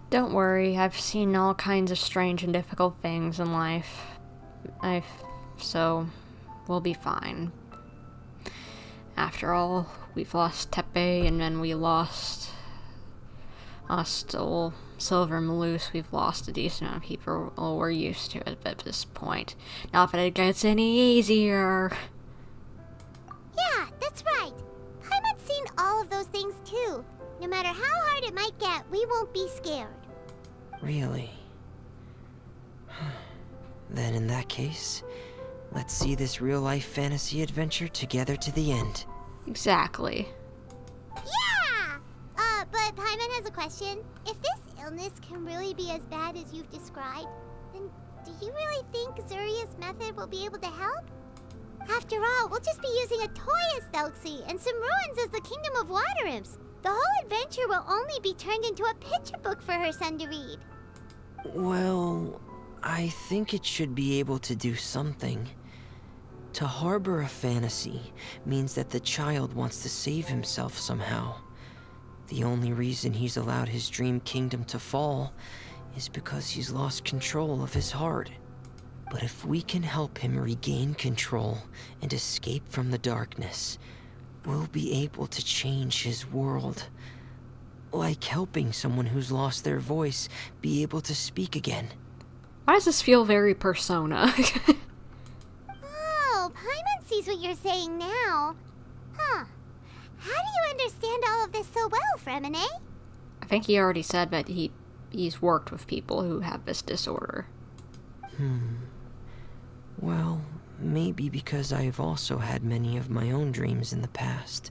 Don't worry, I've seen all kinds of strange and difficult things in life. So we'll be fine. After all, we've lost Tepe, and then we lost old Silver Maloose. We've lost a decent amount of people. Well, we're used to it at this point. Not that it gets any easier. Yeah, that's right. Paimon's seen all of those things too. No matter how hard it might get, we won't be scared. Really? Then in that case, let's see this real-life fantasy adventure together to the end. Exactly. Yeah! But Paimon has a question. If this illness can really be as bad as you've described, then do you really think Zuria's method will be able to help? After all, we'll just be using a toy as Thelxie and some ruins as the Kingdom of Water Imps. The whole adventure will only be turned into a picture book for her son to read. Well, I think it should be able to do something. To harbor a fantasy means that the child wants to save himself somehow. The only reason he's allowed his dream kingdom to fall is because he's lost control of his heart. But if we can help him regain control and escape from the darkness, we'll be able to change his world. Like helping someone who's lost their voice be able to speak again. Why does this feel very Persona? Oh, Paimon sees what you're saying now. Huh. How do you understand all of this so well, Freminet? I think he already said that he's worked with people who have this disorder. Well, maybe because I've also had many of my own dreams in the past.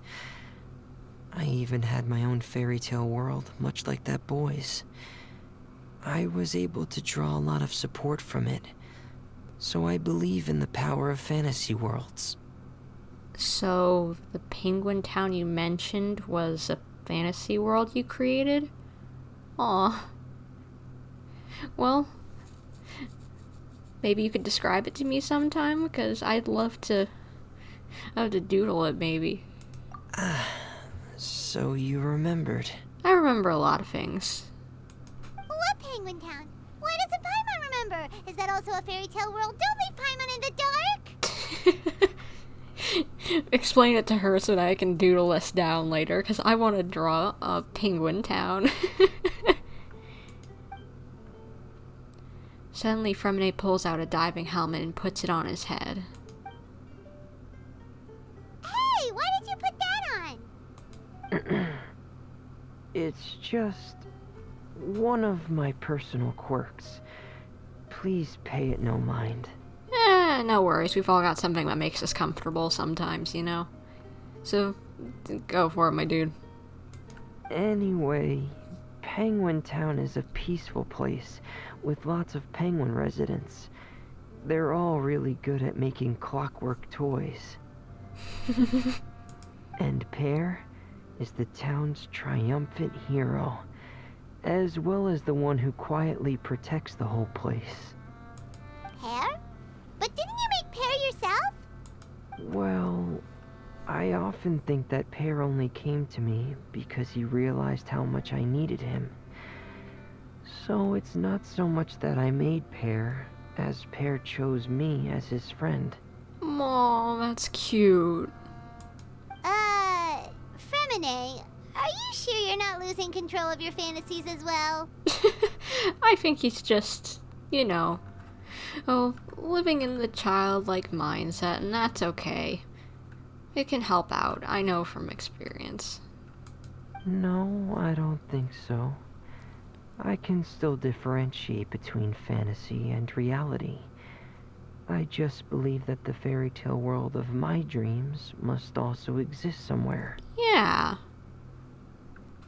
I even had my own fairy tale world, much like that boy's. I was able to draw a lot of support from it, so I believe in the power of fantasy worlds. So, the penguin town you mentioned was a fantasy world you created? Aw. Well, maybe you could describe it to me sometime, because I'd love to doodle it, maybe. So you remembered. I remember a lot of things. What Penguin Town? What does a Paimon remember? Is that also a fairy tale world? Don't leave Paimon in the dark! Explain it to her so that I can doodle this down later, because I want to draw a penguin town. Suddenly, Freminet pulls out a diving helmet and puts it on his head. Hey, why did you put that on? It's just one of my personal quirks. Please pay it no mind. No worries. We've all got something that makes us comfortable sometimes, you know? So, go for it, my dude. Anyway, Penguin Town is a peaceful place with lots of penguin residents. They're all really good at making clockwork toys. And Pear is the town's triumphant hero, as well as the one who quietly protects the whole place. Pear? But didn't you make Pear yourself? Well, I often think that Pear only came to me because he realized how much I needed him. So it's not so much that I made Pear, as Pear chose me as his friend. Aw, that's cute. Freminet, are you sure you're not losing control of your fantasies as well? I think he's just You know. Oh, living in the childlike mindset, and that's okay. It can help out, I know from experience. No, I don't think so. I can still differentiate between fantasy and reality. I just believe that the fairy tale world of my dreams must also exist somewhere. Yeah.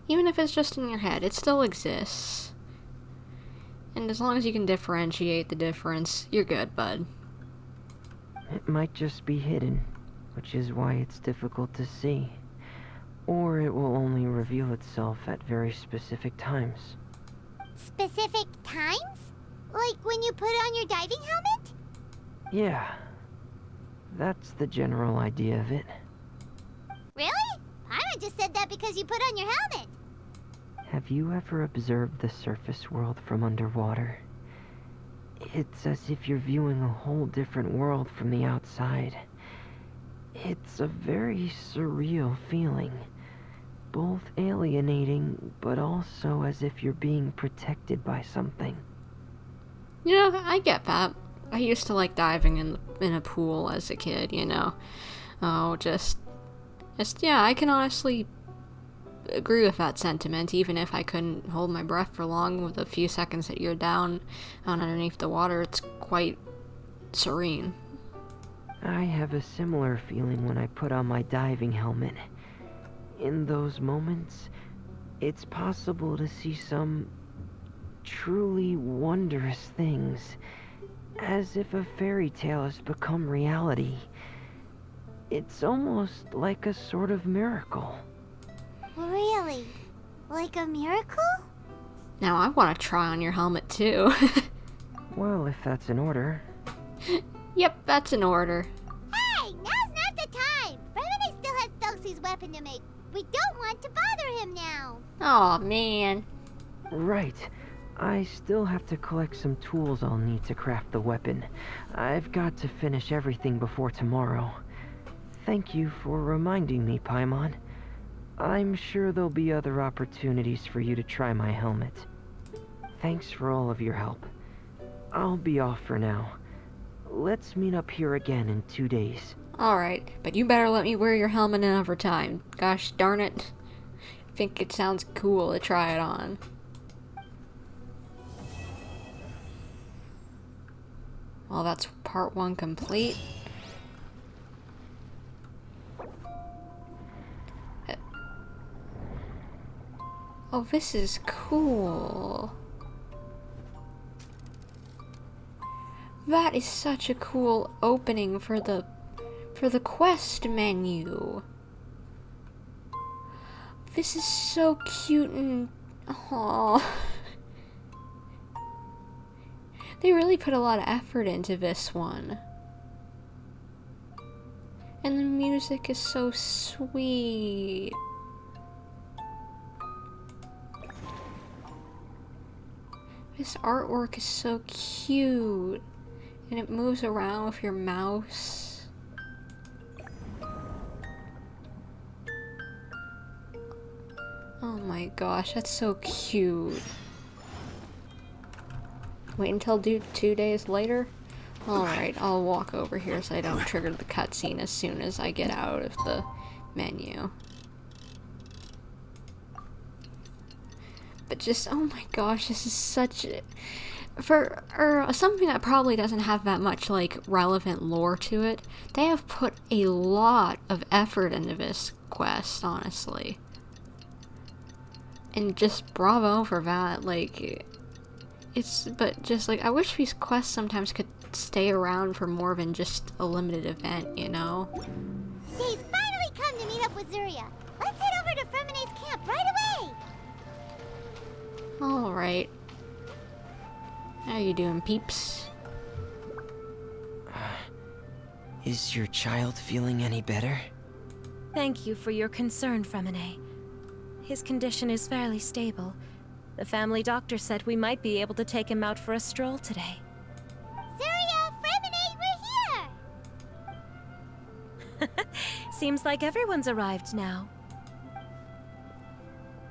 Even if it's just in your head, it still exists. And as long as you can differentiate the difference, you're good, bud. It might just be hidden, which is why it's difficult to see. Or it will only reveal itself at very specific times. Specific times? Like when you put on your diving helmet? Yeah, that's the general idea of it. Really? Paimon just said that because you put on your helmet. Have you ever observed the surface world from underwater? It's as if you're viewing a whole different world from the outside. It's a very surreal feeling. Both alienating, but also as if you're being protected by something. Yeah, I get that. I used to like diving in a pool as a kid, you know. Oh, yeah, I can honestly agree with that sentiment, even if I couldn't hold my breath for long. With a few seconds that you're down underneath the water, it's quite serene. I have a similar feeling when I put on my diving helmet. In those moments, it's possible to see some truly wondrous things, as if a fairy tale has become reality. It's almost like a sort of miracle. Really? Like a miracle? Now I want to try on your helmet too. Well, if that's in order. Yep, that's in order. Hey, now's not the time! Freminet still has Doxy's weapon to make. We don't want to bother him now. Aw, man. Right. I still have to collect some tools I'll need to craft the weapon. I've got to finish everything before tomorrow. Thank you for reminding me, Paimon. I'm sure there'll be other opportunities for you to try my helmet. Thanks for all of your help. I'll be off for now. Let's meet up here again in 2 days. Alright, but you better let me wear your helmet another time. Gosh darn it. I think it sounds cool to try it on. Well, that's part 1 complete. Oh, this is cool. That is such a cool opening for the quest menu. This is so cute and aww. They really put a lot of effort into this one. And the music is so sweet. This artwork is so cute. And it moves around with your mouse. Oh my gosh, that's so cute. Wait until 2 days later? Alright, I'll walk over here so I don't trigger the cutscene as soon as I get out of the menu. But just, oh my gosh, this is such for something that probably doesn't have that much like relevant lore to it. They have put a lot of effort into this quest, honestly. And just bravo for that. Like, but just like, I wish these quests sometimes could stay around for more than just a limited event, you know? Days finally come to meet up with Zuria. Let's head over to Freminet's camp right away. Alright. How you doing, peeps? Is your child feeling any better? Thank you for your concern, Freminet. His condition is fairly stable. The family doctor said we might be able to take him out for a stroll today. Zuria, Freminet, we're here! Seems like everyone's arrived now.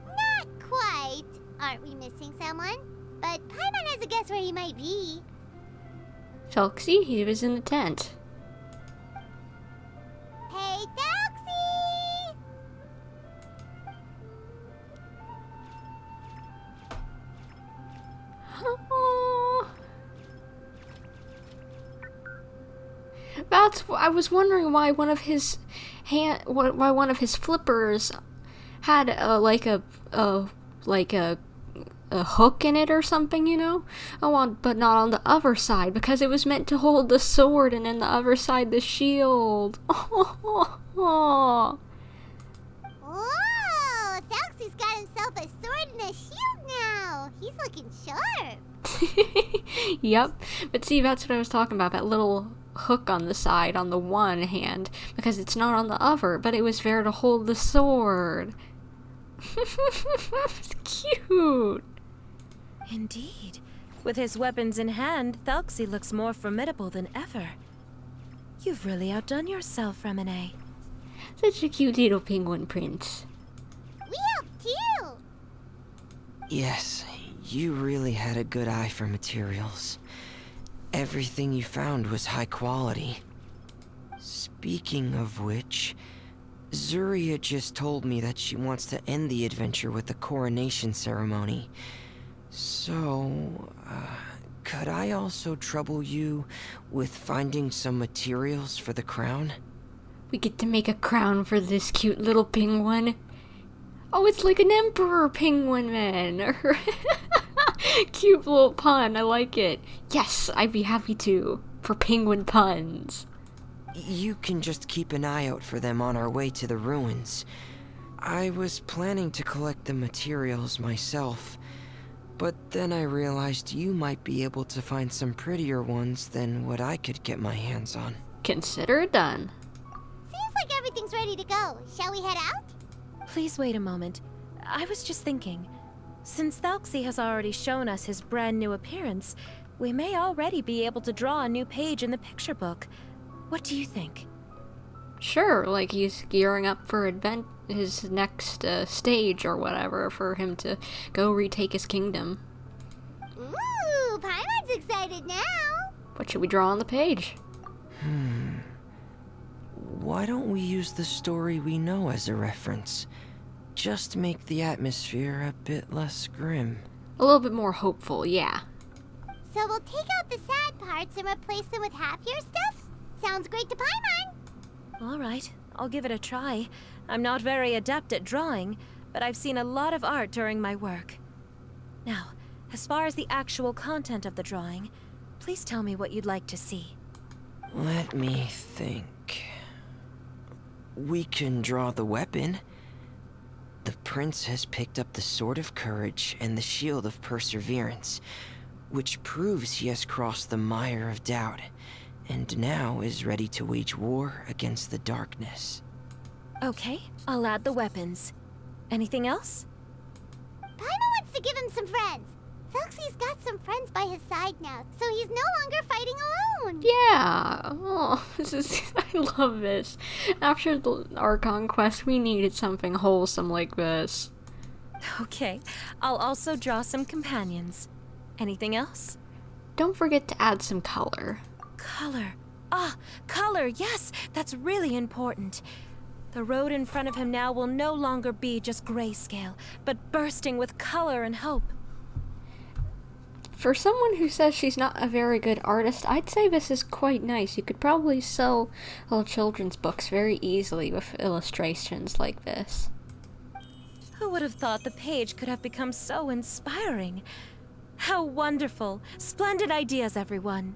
Not quite. Aren't we missing someone? but Paimon has a guess where he might be. Felxie, he was in the tent. Hey, Felxie! Oh. I was wondering why one of his flippers had a hook in it or something, you know? But not on the other side, because it was meant to hold the sword and then the other side the shield. Whoa! Felxie's got himself a sword and a shield now! He's looking sharp! Yep, but see, that's what I was talking about, that little hook on the side on the one hand, because it's not on the other, but it was there to hold the sword. It's cute. Indeed. With his weapons in hand, Felxie looks more formidable than ever. You've really outdone yourself, Freminet. Such a cute little penguin prince. We helped too! Yes, you really had a good eye for materials. Everything you found was high quality. Speaking of which, Zuria just told me that she wants to end the adventure with the coronation ceremony. So, could I also trouble you with finding some materials for the crown? We get to make a crown for this cute little penguin. Oh, it's like an emperor penguin, man. Cute little pun, I like it. Yes, I'd be happy to, for penguin puns. You can just keep an eye out for them on our way to the ruins. I was planning to collect the materials myself, but then I realized you might be able to find some prettier ones than what I could get my hands on. Consider it done. Seems like everything's ready to go. Shall we head out? Please wait a moment. I was just thinking. Since Felxie has already shown us his brand new appearance, we may already be able to draw a new page in the picture book. What do you think? Sure, like he's gearing up for his next stage or whatever for him to go retake his kingdom. Ooh, Paimon's excited now! What should we draw on the page? Why don't we use the story we know as a reference? Just make the atmosphere a bit less grim. A little bit more hopeful, yeah. So we'll take out the sad parts and replace them with happier stuff? Sounds great to Paimon! All right, I'll give it a try. I'm not very adept at drawing, but I've seen a lot of art during my work. Now, as far as the actual content of the drawing, please tell me what you'd like to see. Let me think. We can draw the weapon. The prince has picked up the Sword of Courage and the Shield of Perseverance, which proves he has crossed the mire of doubt, and now is ready to wage war against the darkness. Okay, I'll add the weapons. Anything else? Paimon wants to give him some friends. Felxie's got some friends by his side now, so he's no longer fighting alone. Yeah. Oh, I love this. After our conquest, we needed something wholesome like this. Okay, I'll also draw some companions. Anything else? Don't forget to add some color. Color. Ah, color, yes, that's really important. The road in front of him now will no longer be just grayscale, but bursting with color and hope. For someone who says she's not a very good artist, I'd say this is quite nice. You could probably sell little children's books very easily with illustrations like this. Who would have thought the page could have become so inspiring? How wonderful! Splendid ideas, everyone!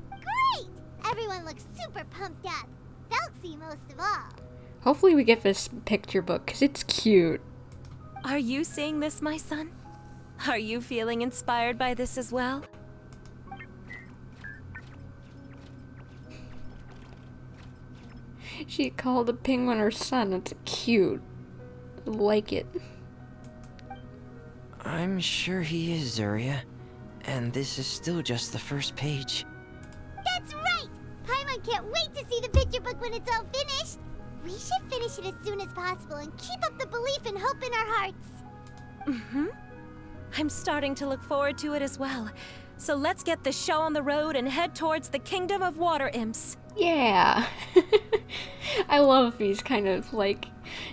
Great! Everyone looks super pumped up. Felxie most of all. Hopefully we get this picture book, because it's cute. Are you seeing this, my son? Are you feeling inspired by this as well? She called the penguin her son. It's cute. I like it. I'm sure he is, Zuria. And this is still just the first page. That's right! Paimon can't wait to see the picture book when it's all finished. We should finish it as soon as possible and keep up the belief and hope in our hearts. Mm-hmm. I'm starting to look forward to it as well. So let's get the show on the road and head towards the Kingdom of Water Imps. Yeah. I love these kind of, like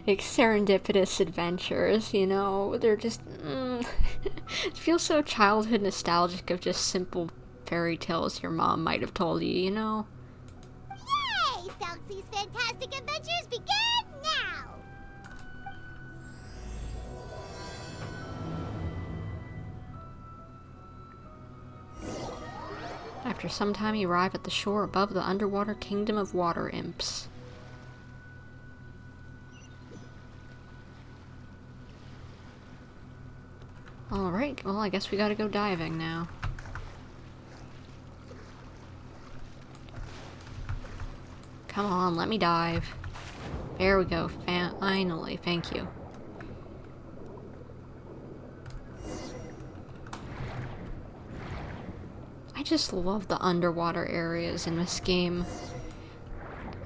serendipitous adventures, you know? They're just, it feels so childhood nostalgic of just simple fairy tales your mom might have told you, you know? Yay! Selxie's Fantastic Adventures begin now! After some time, you arrive at the shore above the underwater Kingdom of Water Imps. Alright, well, I guess we gotta go diving now. Come on, let me dive. There we go, finally, thank you. I just love the underwater areas in this game.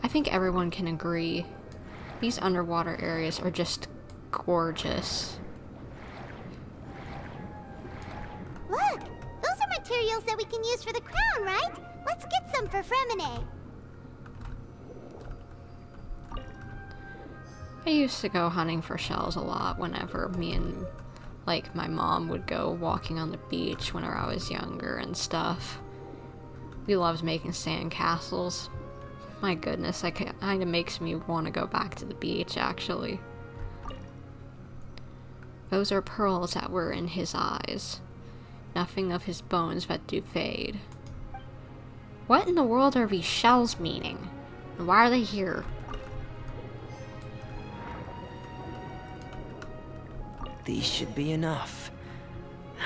I think everyone can agree. These underwater areas are just gorgeous. Look! Those are materials that we can use for the crown, right? Let's get some for Freminet. I used to go hunting for shells a lot whenever me and, like, my mom would go walking on the beach whenever I was younger and stuff. We loved making sand castles. My goodness, that kind of makes me want to go back to the beach, actually. Those are pearls that were in his eyes. Nothing of his bones but do fade. What in the world are these shells meaning? And why are they here? These should be enough.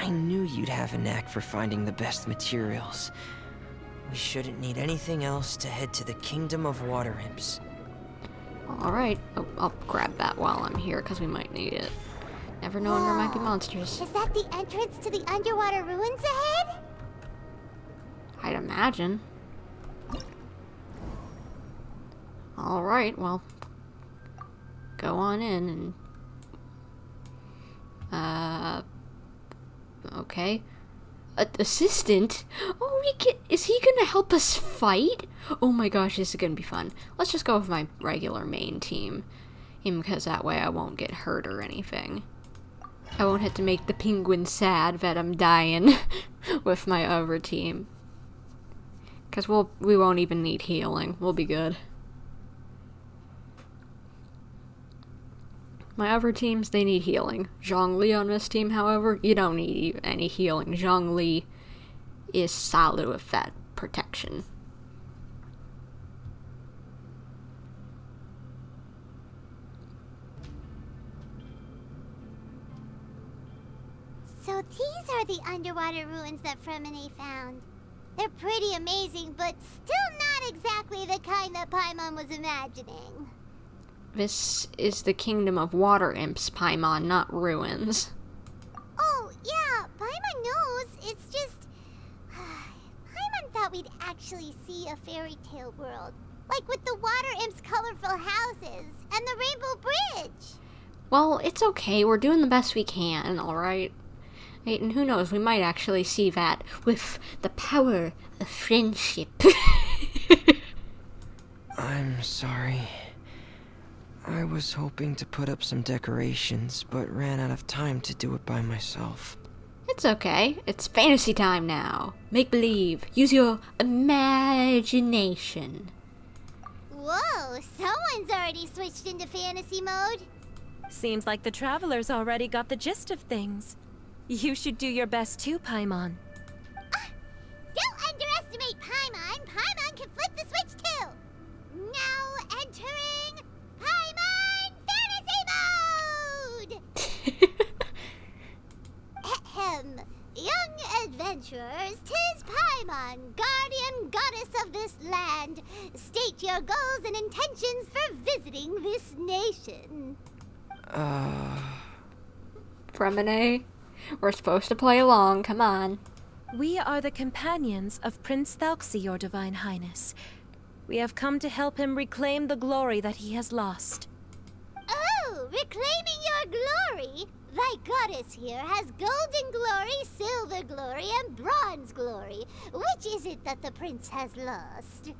I knew you'd have a knack for finding the best materials. We shouldn't need anything else to head to the Kingdom of Water Imps. Alright, I'll grab that while I'm here, because we might need it. Never know when there might be monsters. Is that the entrance to the underwater ruins ahead? I'd imagine. Alright, well, go on in and... okay. Assistant? Oh, is he gonna help us fight? Oh my gosh, this is gonna be fun. Let's just go with my regular main team. Because that way I won't get hurt or anything. I won't have to make the penguin sad that I'm dying with my other team. Because we won't even need healing. We'll be good. My other teams, they need healing. Zhongli on this team, however, you don't need any healing. Zhongli is solid with that protection. So these are the underwater ruins that Freminet found. They're pretty amazing, but still not exactly the kind that Paimon was imagining. This is the Kingdom of Water Imps, Paimon, not ruins. Oh, yeah, Paimon knows. It's just... Paimon thought we'd actually see a fairy tale world. Like with the Water Imps' colorful houses and the Rainbow Bridge. Well, it's okay. We're doing the best we can, alright? And who knows, we might actually see that with the power of friendship. I'm sorry. I was hoping to put up some decorations, but ran out of time to do it by myself. It's okay. It's fantasy time now. Make believe. Use your imagination. Whoa, someone's already switched into fantasy mode. Seems like the travelers already got the gist of things. You should do your best too, Paimon. Don't underestimate Paimon. Paimon can flip the switch too. Now entering Paimon Fantasy Mode! Ahem. Young adventurers, 'tis Paimon, guardian goddess of this land. State your goals and intentions for visiting this nation. Freminet, we're supposed to play along. Come on. We are the companions of Prince Thalxi, your divine highness. We have come to help him reclaim the glory that he has lost. Oh, reclaiming your glory? Thy goddess here has golden glory, silver glory, and bronze glory. Which is it that the prince has lost?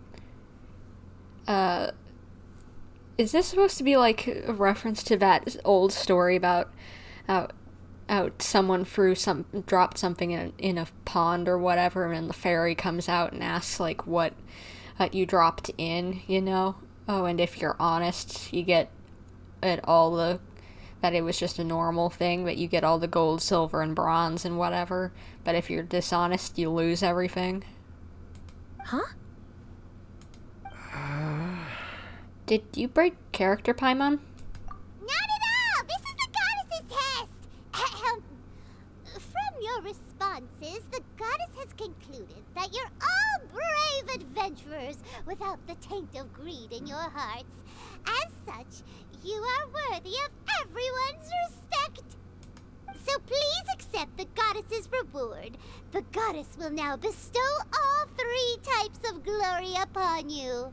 Is this supposed to be like a reference to that old story about out someone dropped something in a pond or whatever, and the fairy comes out and asks like what you dropped in, you know? Oh, and if you're honest, you get that it was just a normal thing, but you get all the gold, silver, and bronze and whatever. But if you're dishonest, you lose everything. Huh? Did you break character, Paimon? Not at all! This is the goddess's test! Ahem. From your responses, the goddess has concluded that you're all brave adventurers without the taint of greed in your hearts. As such, you are worthy of everyone's respect. So please accept the goddess's reward. The goddess will now bestow all 3 types of glory upon you.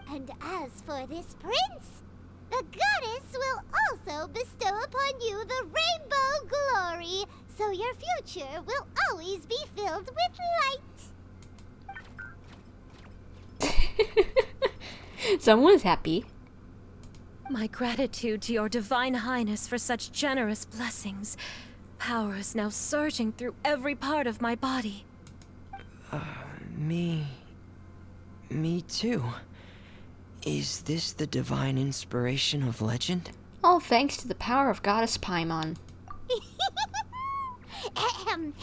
And as for this prince, the goddess will also bestow upon you the rainbow glory, so your future will always be filled with light. Someone's happy. My gratitude to your divine highness for such generous blessings. Power is now surging through every part of my body. Me too. Is this the divine inspiration of legend? All thanks to the power of Goddess Paimon. Ahem.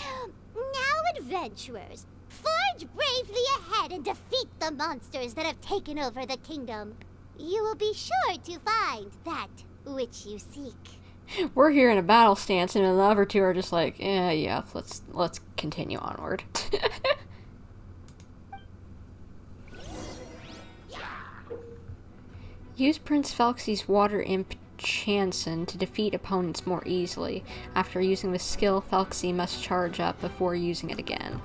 Now, adventurers, forge bravely ahead and defeat the monsters that have taken over the kingdom. You will be sure to find that which you seek. We're here in a battle stance, and the other two are just like, yeah, let's continue onward. Use Prince Felxie's water imp Chanson to defeat opponents more easily. After using the skill, Felxie must charge up before using it again.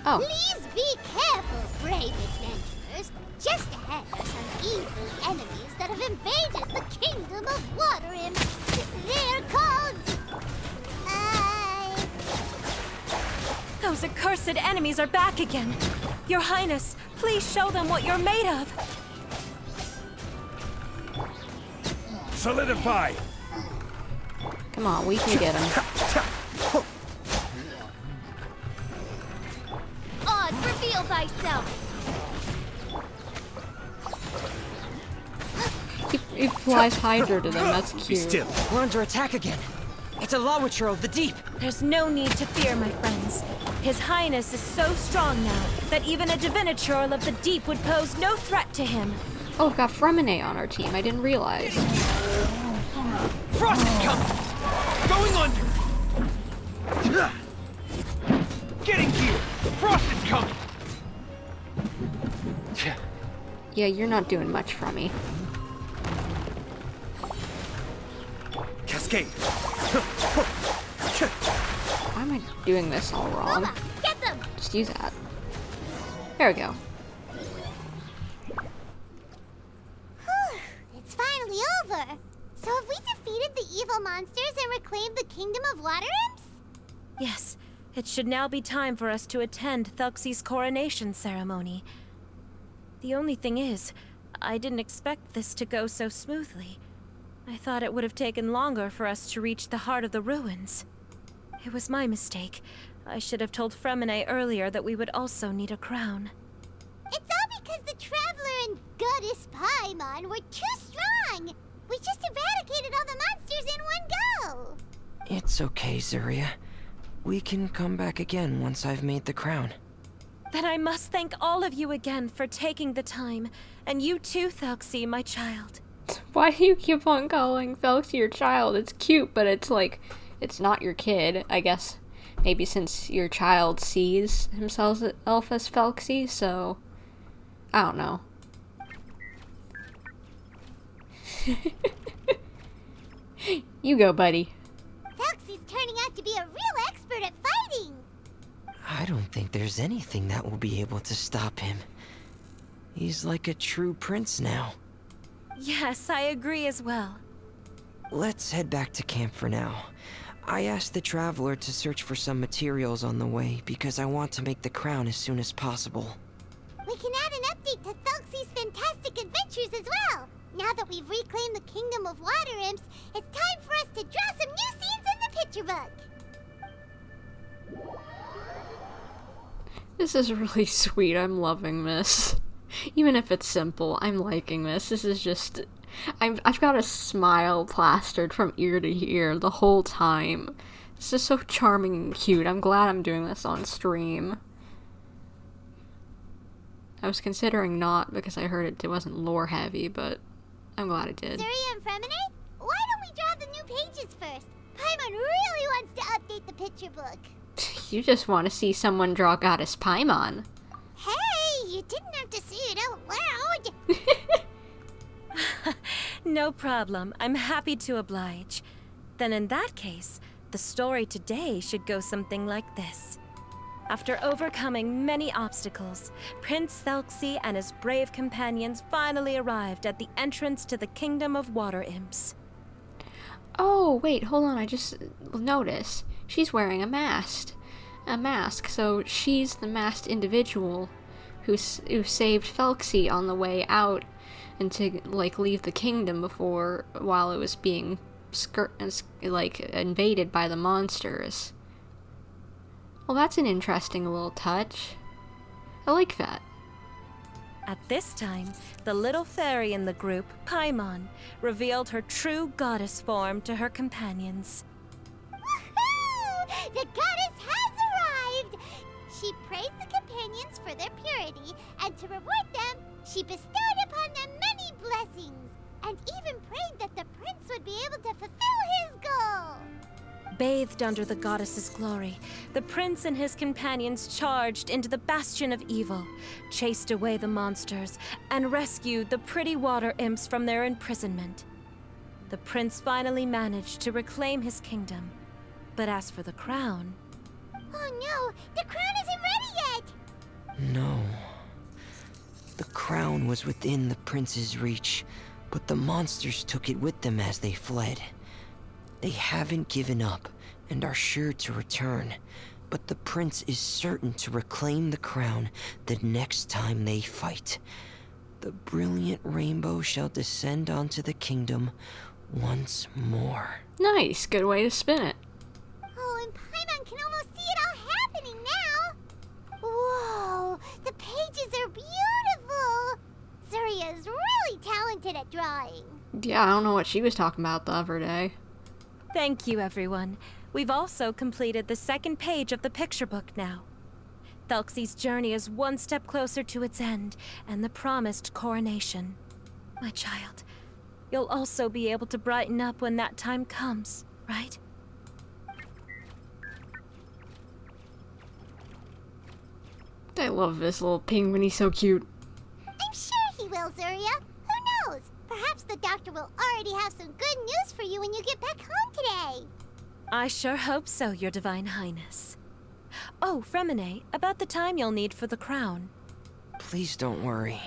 Oh. Please be careful, brave adventurers. Just ahead are some evil enemies that have invaded the kingdom of water imps. They're called... Those accursed enemies are back again. Your Highness, please show them what you're made of. Solidify! Come on, we can get him. Oz, reveal thyself! He flies Hydra to them, that's Be cute. still. We're under attack again. It's a Lawitcher of the deep. There's no need to fear, my friends. His Highness is so strong now that even a Diviniture of the deep would pose no threat to him. Oh, we've got Freminet on our team, I didn't realize. Frost is coming! Going under! Getting here! Frost is coming! Yeah, you're not doing much for me. Cascade! Why am I doing this all wrong? Get them! Just use that. There we go. It's finally over. So have we defeated the evil monsters and reclaimed the kingdom of water imps? Yes, it should now be time for us to attend Felxie's coronation ceremony. The only thing is, I didn't expect this to go so smoothly. I thought it would have taken longer for us to reach the heart of the ruins. It was my mistake. I should have told Freminet earlier that we would also need a crown. It's all because the Traveler and Goddess Paimon were too strong. We just eradicated all the monsters in one go. It's okay, Zuria. We can come back again once I've made the crown. Then I must thank all of you again for taking the time. And you too, Felxie, my child. Why do you keep on calling Felxie your child? It's cute, but it's like, it's not your kid, I guess. Maybe since your child sees himself as Felxie, so... I don't know. You go, buddy. Felxie's turning out to be a real expert at fighting. I don't think there's anything that will be able to stop him. He's like a true prince now. Yes, I agree as well. let's head back to camp for now. I asked the traveler to search for some materials on the way because I want to make the crown as soon as possible. We can add an update to Thalxi's fantastic adventures as well. Now that we've reclaimed the Kingdom of Water Imps, it's time for us to draw some new scenes in the picture book. This is really sweet. I'm loving this. Even if it's simple, I'm liking this. This is just... I've got a smile plastered from ear to ear the whole time. This is so charming and cute. I'm glad I'm doing this on stream. I was considering not because I heard it wasn't lore heavy, but I'm glad it did. Zuria and Freminet, why don't we draw the new pages first? Paimon really wants to update the picture book. You just want to see someone draw Goddess Paimon. Hey, you didn't have to say it out loud. No problem. I'm happy to oblige. Then in that case, the story today should go something like this. After overcoming many obstacles, Prince Thalxi and his brave companions finally arrived at the entrance to the Kingdom of Water Imps. Oh, wait, hold on. I just noticed. She's wearing a mask. So she's the masked individual who saved Thalxi on the way out and to, like, leave the kingdom while it was being invaded by the monsters. Well, that's an interesting little touch. I like that. At this time, the little fairy in the group, Paimon, revealed her true goddess form to her companions. Woohoo! The goddess has arrived! She praised the companions for their purity, and to reward them, she bestowed upon them many blessings, and even prayed that the prince would be able to fulfill his goal. Bathed under the goddess's glory, the prince and his companions charged into the bastion of evil, chased away the monsters, and rescued the pretty water imps from their imprisonment. The prince finally managed to reclaim his kingdom. But as for the crown... Oh no, the crown isn't ready yet! No. The crown was within the prince's reach, but the monsters took it with them as they fled. They haven't given up and are sure to return, but the prince is certain to reclaim the crown the next time they fight. The brilliant rainbow shall descend onto the kingdom once more. Nice, good way to spin it. Oh, and Paimon can almost see it all happening now! Whoa, the pages are beautiful! Zuria is really talented at drawing. Yeah, I don't know what she was talking about the other day. Thank you, everyone. We've also completed the second page of the picture book now. Thalxi's journey is one step closer to its end, and the promised coronation. My child, you'll also be able to brighten up when that time comes, right? I love this little penguin, he's so cute. I'm sure he will, Zuria. Who knows? Perhaps the doctor will already have some good news for you when you get back home today. I sure hope so, Your Divine Highness. Oh, Freminet, about the time you'll need for the crown. Please don't worry.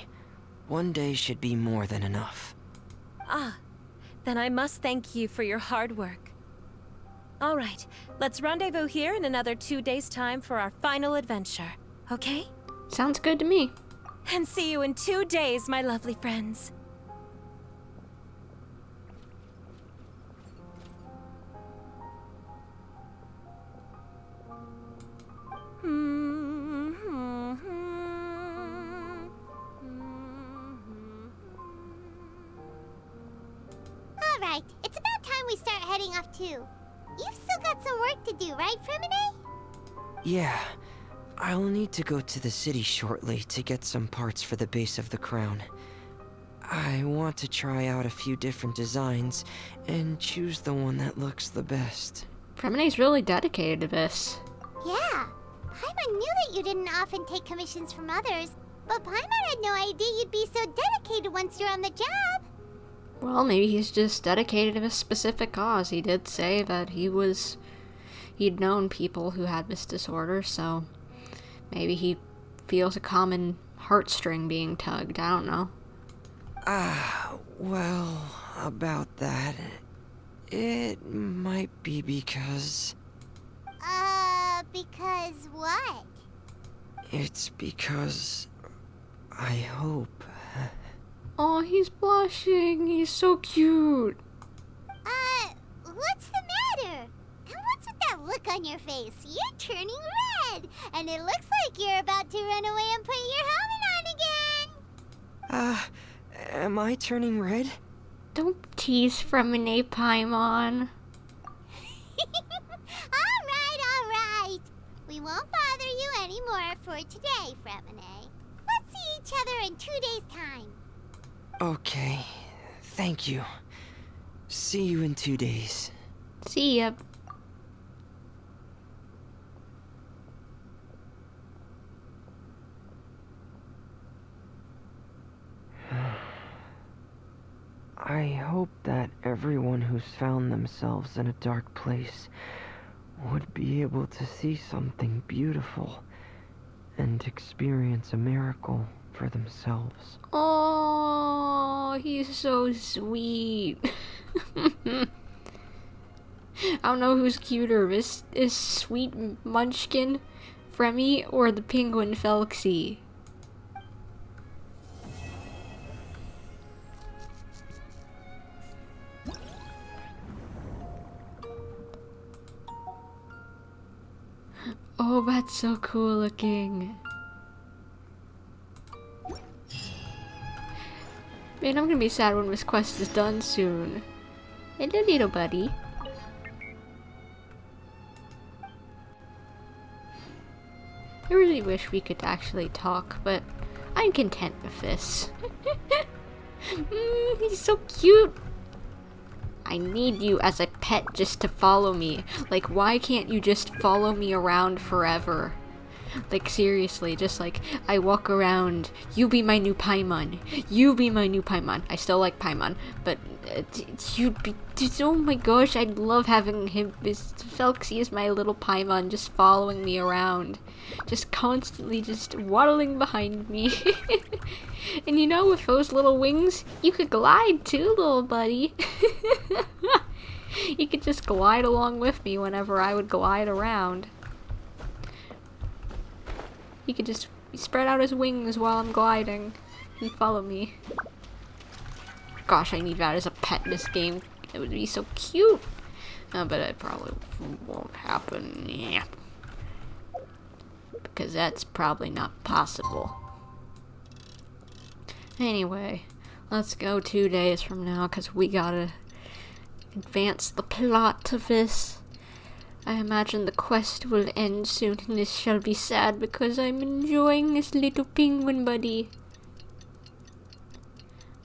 One day should be more than enough. Ah, then I must thank you for your hard work. All right, let's rendezvous here in another 2 days' time for our final adventure, okay? Sounds good to me. And see you in 2 days, my lovely friends. Alright, it's about time we start heading off too. You've still got some work to do, right, Freminet? Yeah. I'll need to go to the city shortly to get some parts for the base of the crown. I want to try out a few different designs and choose the one that looks the best. Freminet's really dedicated to this. Yeah. Paimon knew that you didn't often take commissions from others, but Paimon had no idea you'd be so dedicated once you're on the job. Well, maybe he's just dedicated to a specific cause. He did say that he'd known people who had this disorder, so maybe he feels a common heartstring being tugged. I don't know. Well, about that... It might be because... Because what? It's because... I hope... Oh, he's blushing. He's so cute. What's the matter? And what's with that look on your face? You're turning red, and it looks like you're about to run away and put your helmet on again. Am I turning red? Don't tease Freminet, Paimon. Alright. We won't bother you anymore for today, Freminet. Let's see each other in 2 days' time. Okay. Thank you. See you in 2 days. See ya. I hope that everyone who's found themselves in a dark place would be able to see something beautiful and experience a miracle for themselves. Oh, he's so sweet. I don't know who's cuter, is Sweet Munchkin, Fremy, or the Penguin Felxie. Oh, that's so cool looking. Man, I'm gonna be sad when this quest is done soon. Hello, little buddy. I really wish we could actually talk, but I'm content with this. He's so cute. I need you as a pet just to follow me. Like, why can't you just follow me around forever? Like, seriously, just like, I walk around, you be my new Paimon. You be my new Paimon. I still like Paimon, but you'd be, oh my gosh, I'd love having him, Felxie is my little Paimon, just following me around. Just constantly just waddling behind me. And you know, with those little wings, you could glide too, little buddy. You could just glide along with me whenever I would glide around. He could just spread out his wings while I'm gliding and follow me. Gosh, I need that as a pet in this game. It would be so cute. But it probably won't happen. Yeah. Because that's probably not possible. Anyway, let's go 2 days from now because we gotta advance the plot of this. I imagine the quest will end soon and this shall be sad because I'm enjoying this little penguin buddy.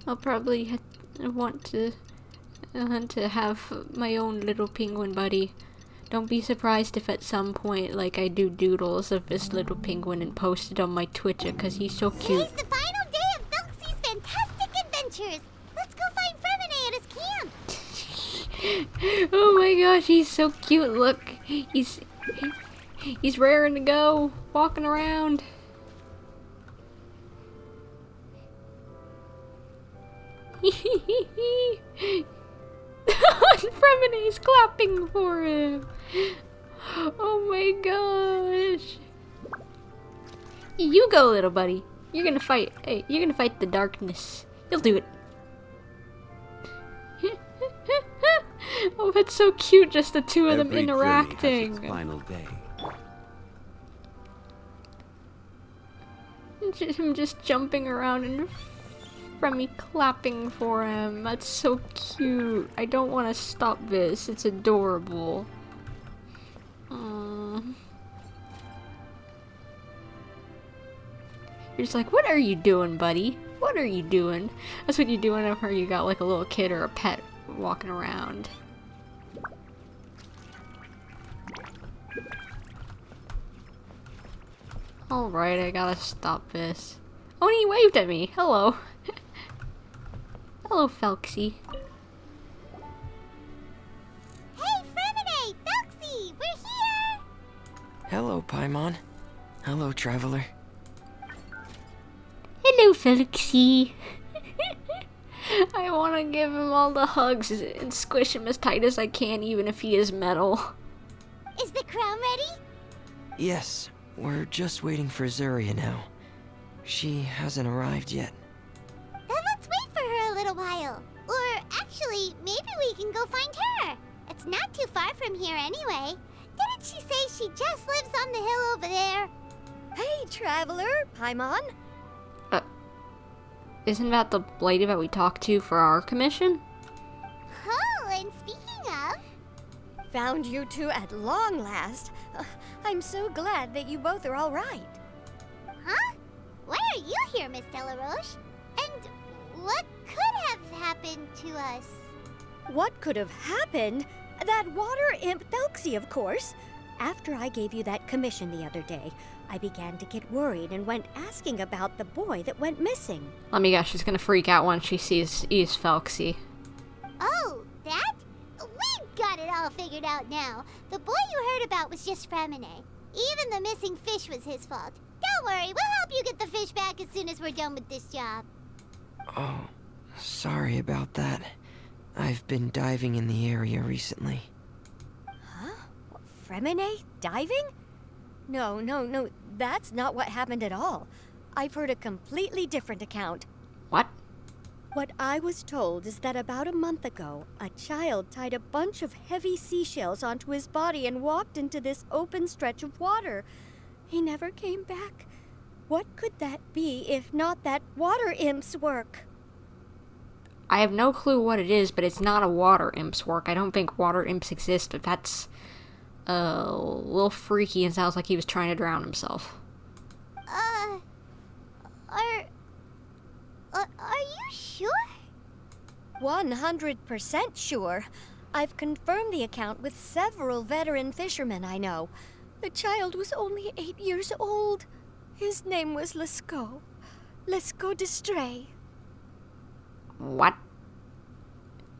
I'll probably want to have my own little penguin buddy. Don't be surprised if at some point, like, I do doodles of this little penguin and post it on my Twitter because he's so cute. Today's the final day of Felxie's fantastic adventures. Let's go find Freminet at his camp. Oh my gosh, he's so cute. Look, he's raring to go, walking around. Freminet's clapping for him. Oh my gosh. You go, little buddy. You're gonna fight. Hey, you're gonna fight the darkness. You'll do it. Oh, that's so cute, just the two of them Every interacting. journey has its final day. Him just jumping around and Fremy clapping for him. That's so cute. I don't want to stop this. It's adorable. Aww. You're just like, what are you doing, buddy? What are you doing? That's what you do whenever you got like a little kid or a pet walking around. Alright, I gotta stop this. Oh, and he waved at me. Hello. Hello, Felxie. Hey, Freminet! Felxie! We're here! Hello, Paimon. Hello, traveler. Hello, Felxie. I want to give him all the hugs and squish him as tight as I can, even if he is metal. Is the crown ready? Yes, we're just waiting for Zuria now. She hasn't arrived yet. Then let's wait for her a little while. Or actually, maybe we can go find her. It's not too far from here anyway. Didn't she say she just lives on the hill over there? Hey, traveler, Paimon. Isn't that the lady that we talked to for our commission? Oh, and speaking of... Found you two at long last. I'm so glad that you both are all right. Huh? Why are you here, Miss Delaroche? And what could have happened to us? What could have happened? That water imp Thelxie, of course. After I gave you that commission the other day, I began to get worried and went asking about the boy that went missing. Let me guess, she's gonna freak out when she sees Felxie. Oh, that? We've got it all figured out now. The boy you heard about was just Freminet. Even the missing fish was his fault. Don't worry, we'll help you get the fish back as soon as we're done with this job. Oh, sorry about that. I've been diving in the area recently. Huh? Freminet diving? No, that's not what happened at all. I've heard a completely different account. What? What I was told is that about a month ago, a child tied a bunch of heavy seashells onto his body and walked into this open stretch of water. He never came back. What could that be if not that water imp's work? I have no clue what it is, but it's not a water imp's work. I don't think water imps exist, but that's a little freaky and sounds like he was trying to drown himself. Are you sure? 100% sure. I've confirmed the account with several veteran fishermen I know. The child was only 8 years old. His name was Lescaut. Lescaut d'Estray. What?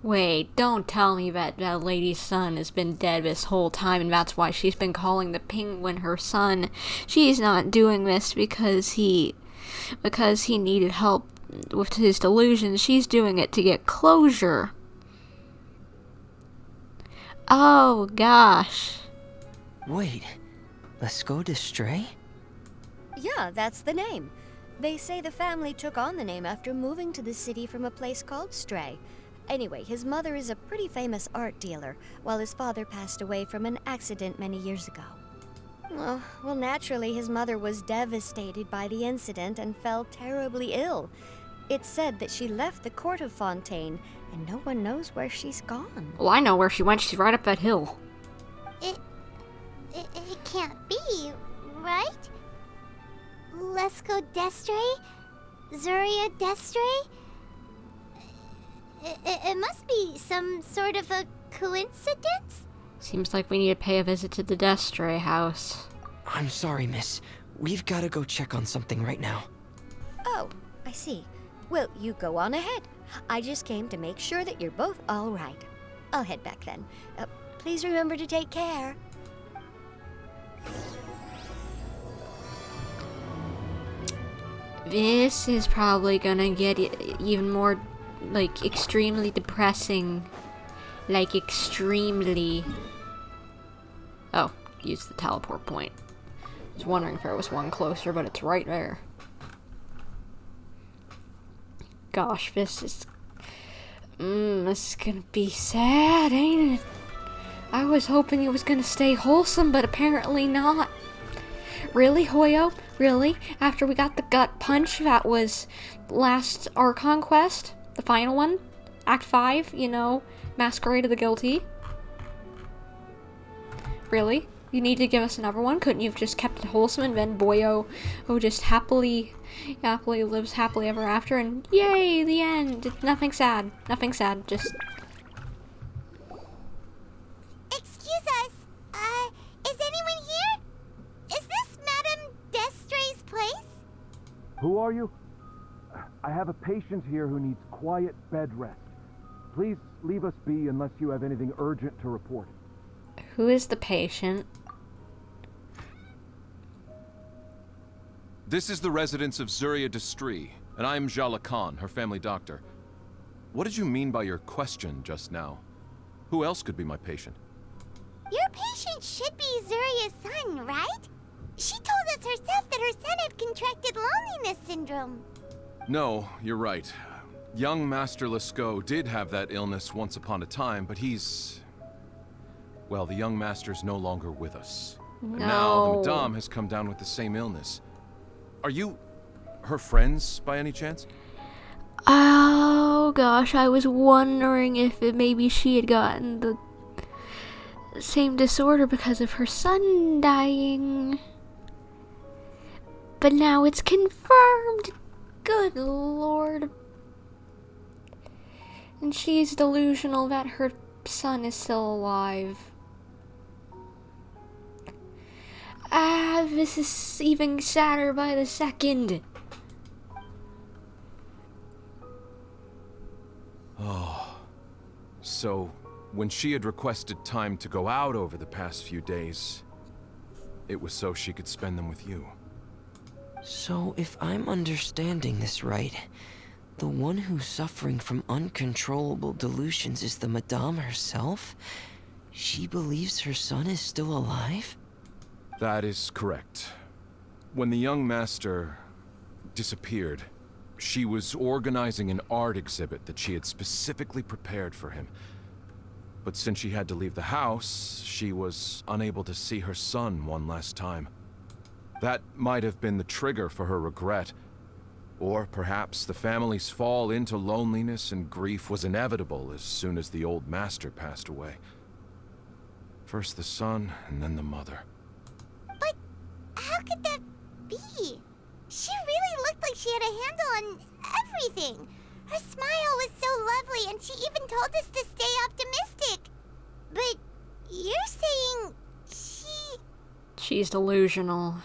Wait, don't tell me that that lady's son has been dead this whole time and that's why she's been calling the penguin her son. She's not doing this because he needed help with his delusions. She's doing it to get closure. Oh, gosh. Wait, let's go to Stray? Yeah, that's the name. They say the family took on the name after moving to the city from a place called Stray. Anyway, his mother is a pretty famous art dealer, while his father passed away from an accident many years ago. Well, naturally, his mother was devastated by the incident and fell terribly ill. It's said that she left the court of Fontaine, and no one knows where she's gone. Well, I know where she went. She's right up that hill. It can't be, right? Lescaut d'Estray? Zuria d'Estray? It must be some sort of a coincidence? Seems like we need to pay a visit to the Destray house. I'm sorry, miss. We've got to go check on something right now. Oh, I see. Well, you go on ahead. I just came to make sure that you're both all right. I'll head back then. Please remember to take care. This is probably gonna get even more, like, extremely depressing. Like, extremely. Oh, use the teleport point. I was wondering if there was one closer, but it's right there. Gosh, this is gonna be sad, ain't it? I was hoping it was gonna stay wholesome, but apparently not. Really, Hoyo? Really? After we got the gut punch that was last Archon quest? The final one? Act 5, you know, Masquerade of the Guilty? Really? You need to give us another one? Couldn't you have just kept it wholesome and then Boyo just happily lives happily ever after and yay, the end. Nothing sad. Nothing sad. Just... Excuse us. Is anyone here? Is this Madame d'Estray's place? Who are you? I have a patient here who needs quiet bed rest. Please leave us be unless you have anything urgent to report. Who is the patient? This is the residence of Zuria d'Estray, and I'm Jala Khan, her family doctor. What did you mean by your question just now? Who else could be my patient? Your patient should be Zuria's son, right? She told us herself that her son had contracted loneliness syndrome. No, you're right. Young Master Lescaut did have that illness once upon a time, but he's... Well, the young master's no longer with us. And now the Madame has come down with the same illness. Are you her friends, by any chance? Oh gosh, I was wondering if maybe she had gotten the same disorder because of her son dying. But now it's confirmed. Good lord. And she's delusional that her son is still alive. This is even sadder by the second. Oh. So, when she had requested time to go out over the past few days, it was so she could spend them with you. So, if I'm understanding this right, the one who's suffering from uncontrollable delusions is the Madame herself? She believes her son is still alive? That is correct. When the young master disappeared, she was organizing an art exhibit that she had specifically prepared for him. But since she had to leave the house, she was unable to see her son one last time. That might have been the trigger for her regret. Or perhaps the family's fall into loneliness and grief was inevitable as soon as the old master passed away. First the son, and then the mother. But how could that be? She really looked like she had a handle on everything. Her smile was so lovely, and she even told us to stay optimistic. But you're saying she's delusional.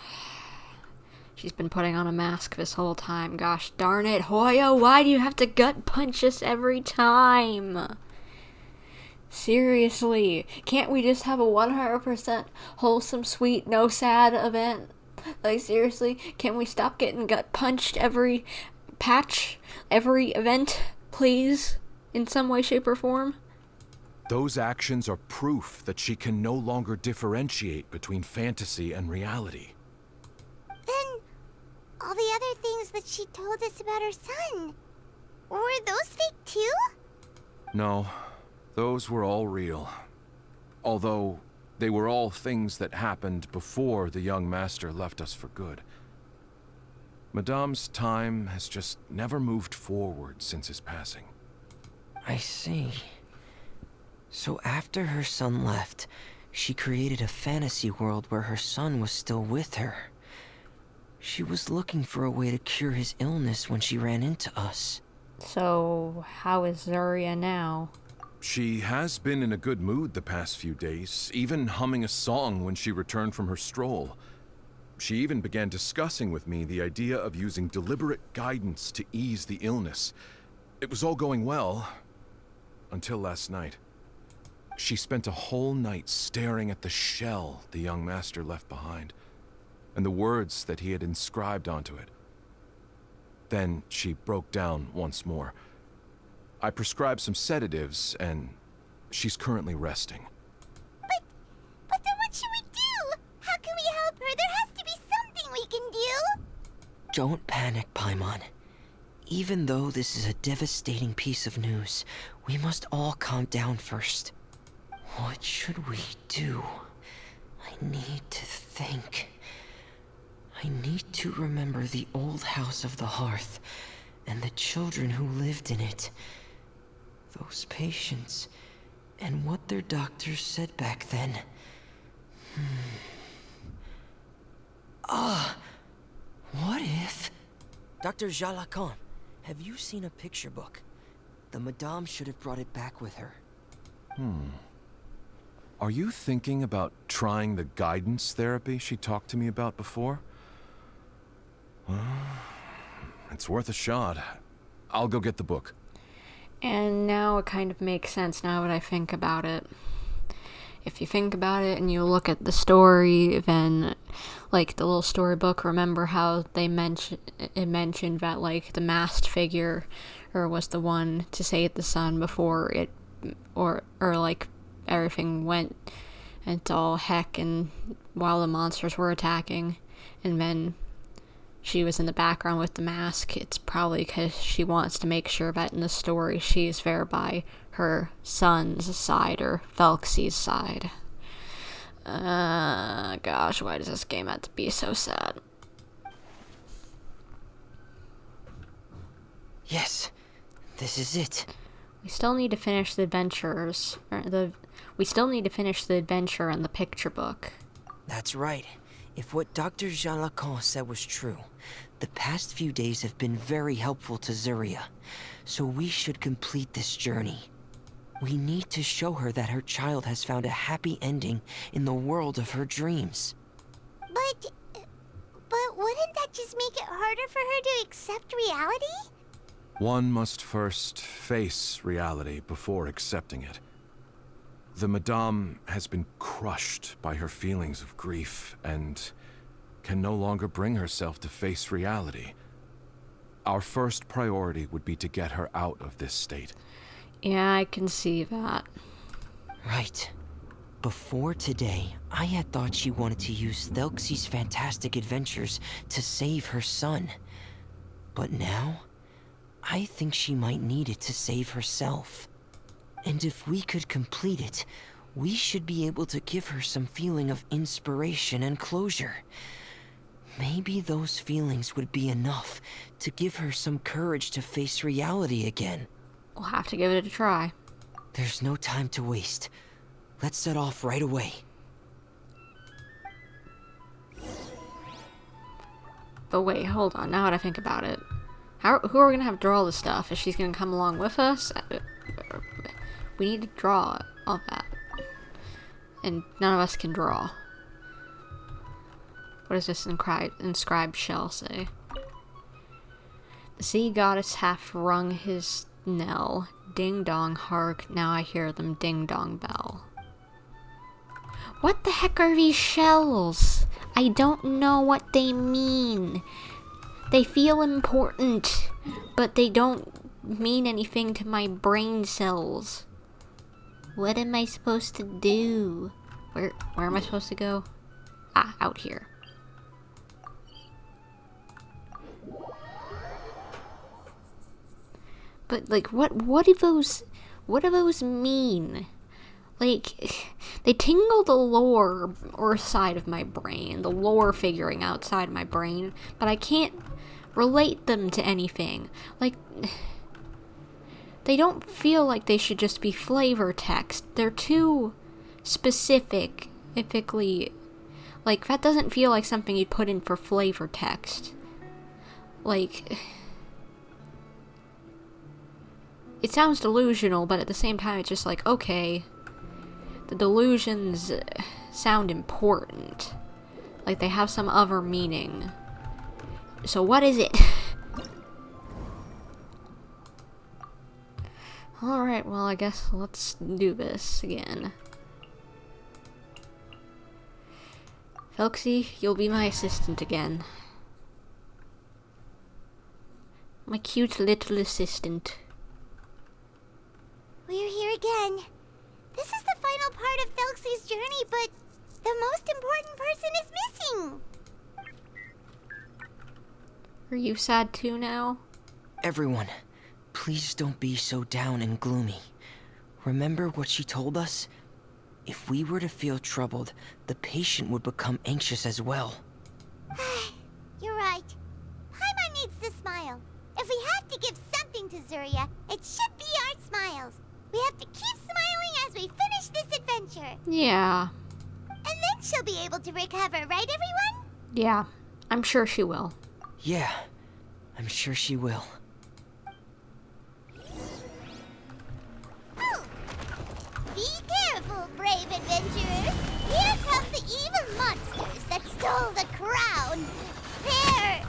She's been putting on a mask this whole time. Gosh darn it, Hoya, why do you have to gut punch us every time? Seriously, can't we just have a 100% wholesome, sweet, no sad event? Like, seriously, can we stop getting gut punched every patch, every event, please? In some way, shape, or form? Those actions are proof that she can no longer differentiate between fantasy and reality. then all the other things that she told us about her son, were those fake too? No, those were all real. Although, they were all things that happened before the young master left us for good. Madame's time has just never moved forward since his passing. I see. So after her son left, she created a fantasy world where her son was still with her. She was looking for a way to cure his illness when she ran into us. So, how is Zuria now? She has been in a good mood the past few days, even humming a song when she returned from her stroll. She even began discussing with me the idea of using deliberate guidance to ease the illness. It was all going well, until last night. She spent a whole night staring at the shell the young master left behind, and the words that he had inscribed onto it. Then she broke down once more. I prescribed some sedatives, and she's currently resting. But then what should we do? How can we help her? There has to be something we can do. Don't panic, Paimon. Even though this is a devastating piece of news, we must all calm down first. What should we do? I need to think. I need to remember the old house of the hearth, and the children who lived in it. Those patients, and what their doctors said back then. What if... Dr. Jalacan, have you seen a picture book? The Madame should have brought it back with her. Are you thinking about trying the guidance therapy she talked to me about before? Well, it's worth a shot. I'll go get the book. And now it kind of makes sense now that I think about it. If you think about it and you look at the story, then, like, the little storybook, remember how they mentioned that, like, the masked figure, or was the one to save the sun before it, or like everything went into all heck and while the monsters were attacking, and then she was in the background with the mask. It's probably because she wants to make sure that in the story she's there by her son's side, or Felxie's side. Gosh, why does this game have to be so sad? Yes, this is it. We still need to finish the adventures, we still need to finish the adventure in the picture book. That's right. If what Dr. Jean Lacan said was true, the past few days have been very helpful to Zuria, so we should complete this journey. We need to show her that her child has found a happy ending in the world of her dreams. But wouldn't that just make it harder for her to accept reality? One must first face reality before accepting it. The Madame has been crushed by her feelings of grief and can no longer bring herself to face reality. Our first priority would be to get her out of this state. Yeah, I can see that. Right. Before today, I had thought she wanted to use Thelxie's fantastic adventures to save her son. But now, I think she might need it to save herself. And if we could complete it, we should be able to give her some feeling of inspiration and closure. Maybe those feelings would be enough to give her some courage to face reality again. We'll have to give it a try. There's no time to waste. Let's set off right away. But wait, hold on. Now that I think about it, who are we gonna have draw all this stuff? Is she gonna come along with us? We need to draw all that, and none of us can draw. What does this inscribed shell say? The sea goddess hath rung his knell. Ding dong, hark! Now I hear them ding dong bell. What the heck are these shells? I don't know what they mean. They feel important, but they don't mean anything to my brain cells. What am I supposed to do? Where am I supposed to go? Ah, out here. But like, what do those mean? Like, they tingle the lore or side of my brain, the lore figuring outside my brain, but I can't relate them to anything. Like, they don't feel like they should just be flavor text. They're too specifically, like, that doesn't feel like something you'd put in for flavor text. Like, it sounds delusional, but at the same time, it's just like, okay, the delusions sound important. Like, they have some other meaning. So what is it? Alright, well, I guess let's do this again. Felxie, you'll be my assistant again. My cute little assistant. We're here again. This is the final part of Felxie's journey, but the most important person is missing. Are you sad too now? Everyone, please don't be so down and gloomy. Remember what she told us? If we were to feel troubled, the patient would become anxious as well. You're right. Paimon needs to smile. If we have to give something to Zuria, it should be our smiles. We have to keep smiling as we finish this adventure. Yeah. And then she'll be able to recover, right everyone? Yeah, I'm sure she will. Yeah, I'm sure she will. Oh. Be careful, brave adventurers. Here come the evil monsters that stole the crown. They're...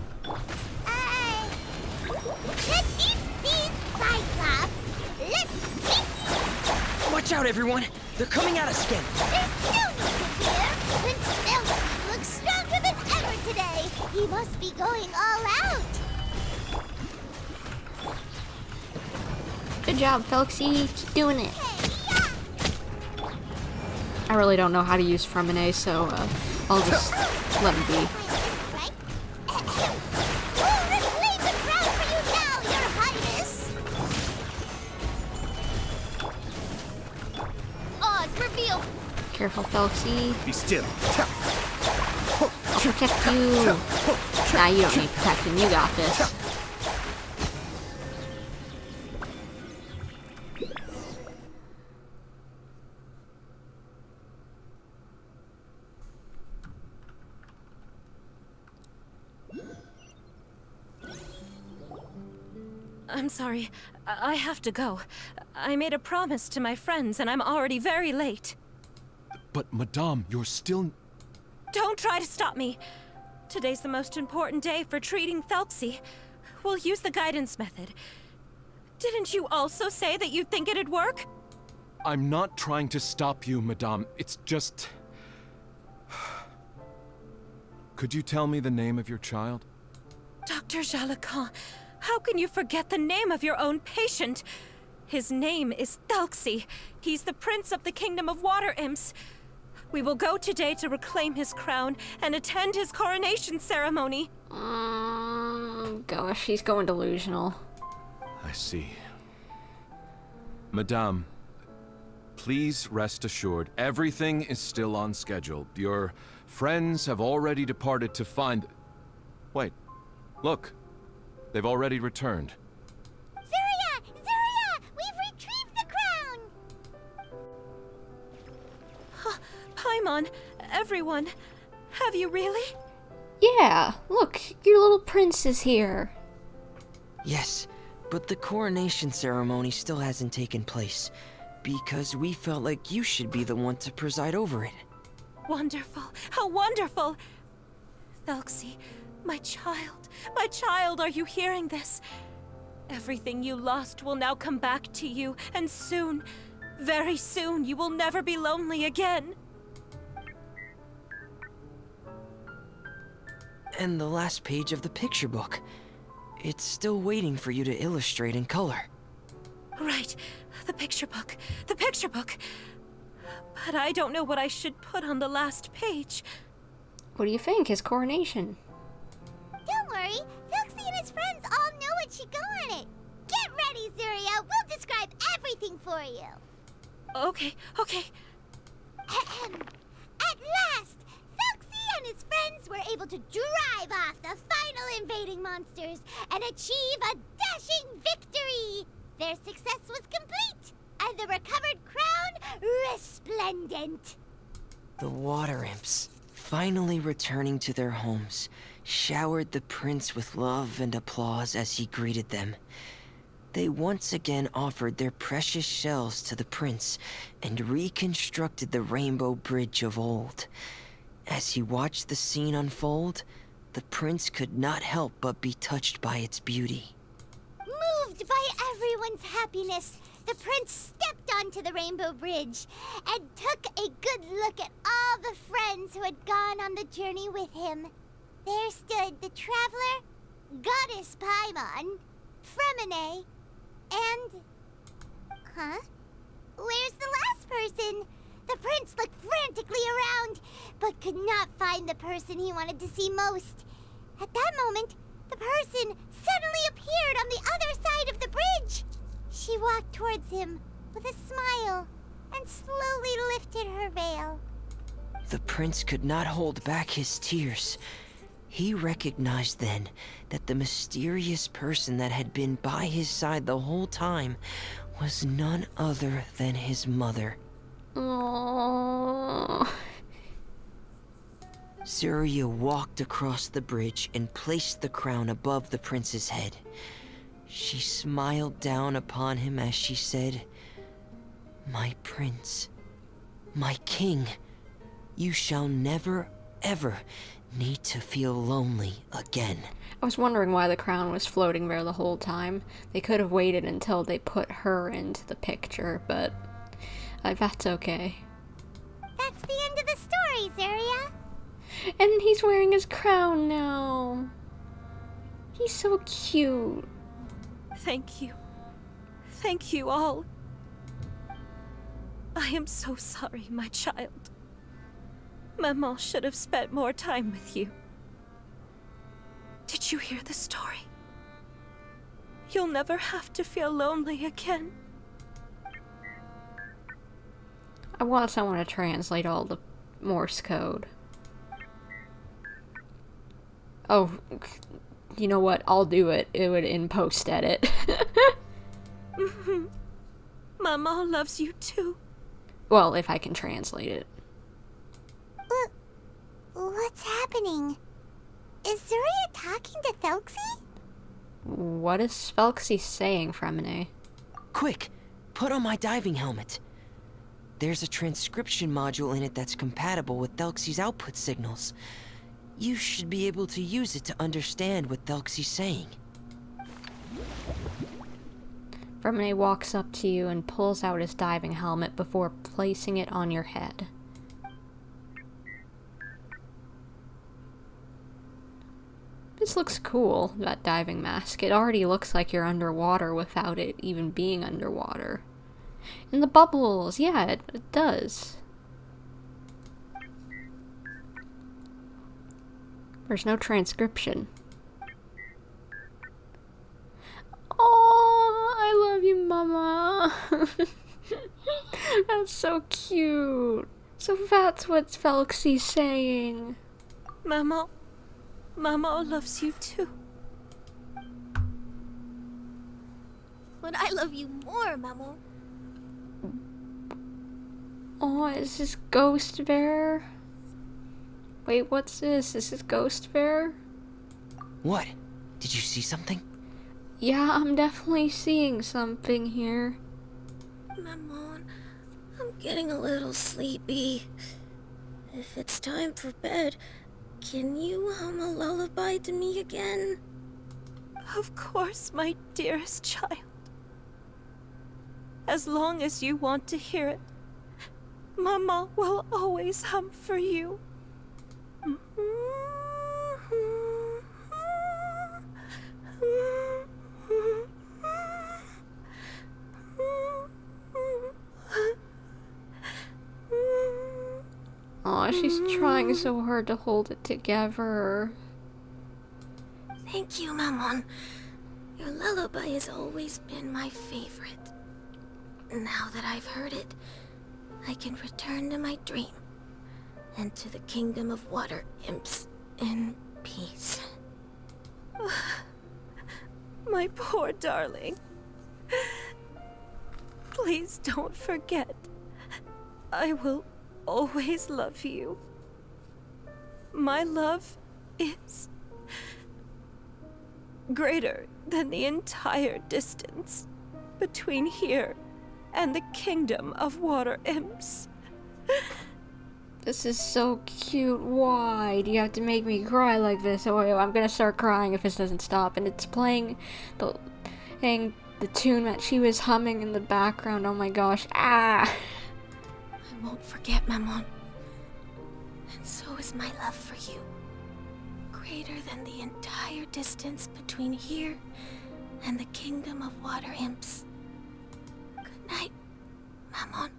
the deep-sea Cyclops. Let's keep... Watch out, everyone! They're coming at us again! There's no need to fear. Prince Felxie looks stronger than ever today. He must be going all out. Good job, Felixy. Keep doing it. I really don't know how to use Freminet, so I'll just let him be. Careful, Felixy. Be still. I'll protect you. Nah, you don't need protecting. You got this. I'm sorry. I have to go. I made a promise to my friends, and I'm already very late. But, Madame, you're still... Don't try to stop me. Today's the most important day for treating Felixy. We'll use the guidance method. Didn't you also say that you'd think it'd work? I'm not trying to stop you, Madame. It's just... Could you tell me the name of your child? Dr. Jalacan, how can you forget the name of your own patient? His name is Felixy. He's the prince of the kingdom of water imps. We will go today to reclaim his crown and attend his coronation ceremony. Gosh, he's going delusional. I see. Madame, please rest assured, everything is still on schedule. Your friends have already departed to find... Wait, look. They've already returned. Zuria! Zuria! We've retrieved the crown! Paimon, everyone, have you really? Yeah, look, your little prince is here. Yes, but the coronation ceremony still hasn't taken place, because we felt like you should be the one to preside over it. Wonderful, how wonderful! Felixy, my child, are you hearing this? Everything you lost will now come back to you, and soon, very soon, you will never be lonely again. And the last page of the picture book. It's still waiting for you to illustrate in color. Right, the picture book. But I don't know what I should put on the last page. What do you think? His coronation. Don't worry, Felixy and his friends all know what should go on it. Get ready, Zuria. We'll describe everything for you. Okay. Ahem. At last, Felixy and his friends were able to drive off the final invading monsters and achieve a dashing victory. Their success was complete, and the recovered crown resplendent. The water imps, finally returning to their homes, showered the prince with love and applause as he greeted them. They once again offered their precious shells to the prince and reconstructed the rainbow bridge of old. As he watched the scene unfold, the prince could not help but be touched by its beauty. Moved by everyone's happiness, the prince stepped onto the rainbow bridge and took a good look at all the friends who had gone on the journey with him. There stood the traveler, Goddess Paimon, Freminet, and... Huh? Where's the last person? The prince looked frantically around, but could not find the person he wanted to see most. At that moment, the person suddenly appeared on the other side of the bridge. She walked towards him with a smile and slowly lifted her veil. The prince could not hold back his tears. He recognized then that the mysterious person that had been by his side the whole time was none other than his mother. Aww. Zuria walked across the bridge and placed the crown above the prince's head. She smiled down upon him as she said, "My prince, my king, you shall never, ever need to feel lonely again." I was wondering why the crown was floating there the whole time. They could have waited until they put her into the picture, but that's okay. That's the end of the story, Zuria. And he's wearing his crown now. He's so cute. Thank you. Thank you all. I am so sorry, my child. Maman should have spent more time with you. Did you hear the story? You'll never have to feel lonely again. I want someone to translate all the Morse code. Oh, you know what? I'll do it. It would in post edit. Maman loves you too. Well, if I can translate it. What's happening? Is Zuria talking to Thelxie? What is Felxie saying, Freminet? Quick, put on my diving helmet. There's a transcription module in it that's compatible with Thelxie's output signals. You should be able to use it to understand what Thelxie's saying. Freminet walks up to you and pulls out his diving helmet before placing it on your head. This looks cool, that diving mask. It already looks like you're underwater without it even being underwater. And the bubbles, yeah, it does. There's no transcription. Oh, I love you, Mama. That's so cute. So that's what Felxie's saying. Maman loves you too. But I love you more, Maman. Oh, is this Ghost Bear? Wait, what's this? Is this Ghost Bear? What? Did you see something? Yeah, I'm definitely seeing something here. Maman, I'm getting a little sleepy. If it's time for bed, can you hum a lullaby to me again? Of course, my dearest child. As long as you want to hear it, Mama will always hum for you. Aw, she's trying so hard to hold it together. Thank you, Maman. Your lullaby has always been my favorite. Now that I've heard it, I can return to my dream and to the kingdom of water imps in peace. My poor darling. Please don't forget. I will always love you. My love is greater than the entire distance between here and the kingdom of water imps. This is so cute. Why do you have to make me cry like this? Oh, I'm gonna start crying if this doesn't stop. And it's playing the tune that she was humming in the background. Oh my gosh. Ah! I won't forget, Maman. And so is my love for you. Greater than the entire distance between here and the kingdom of water imps. Good night, Maman.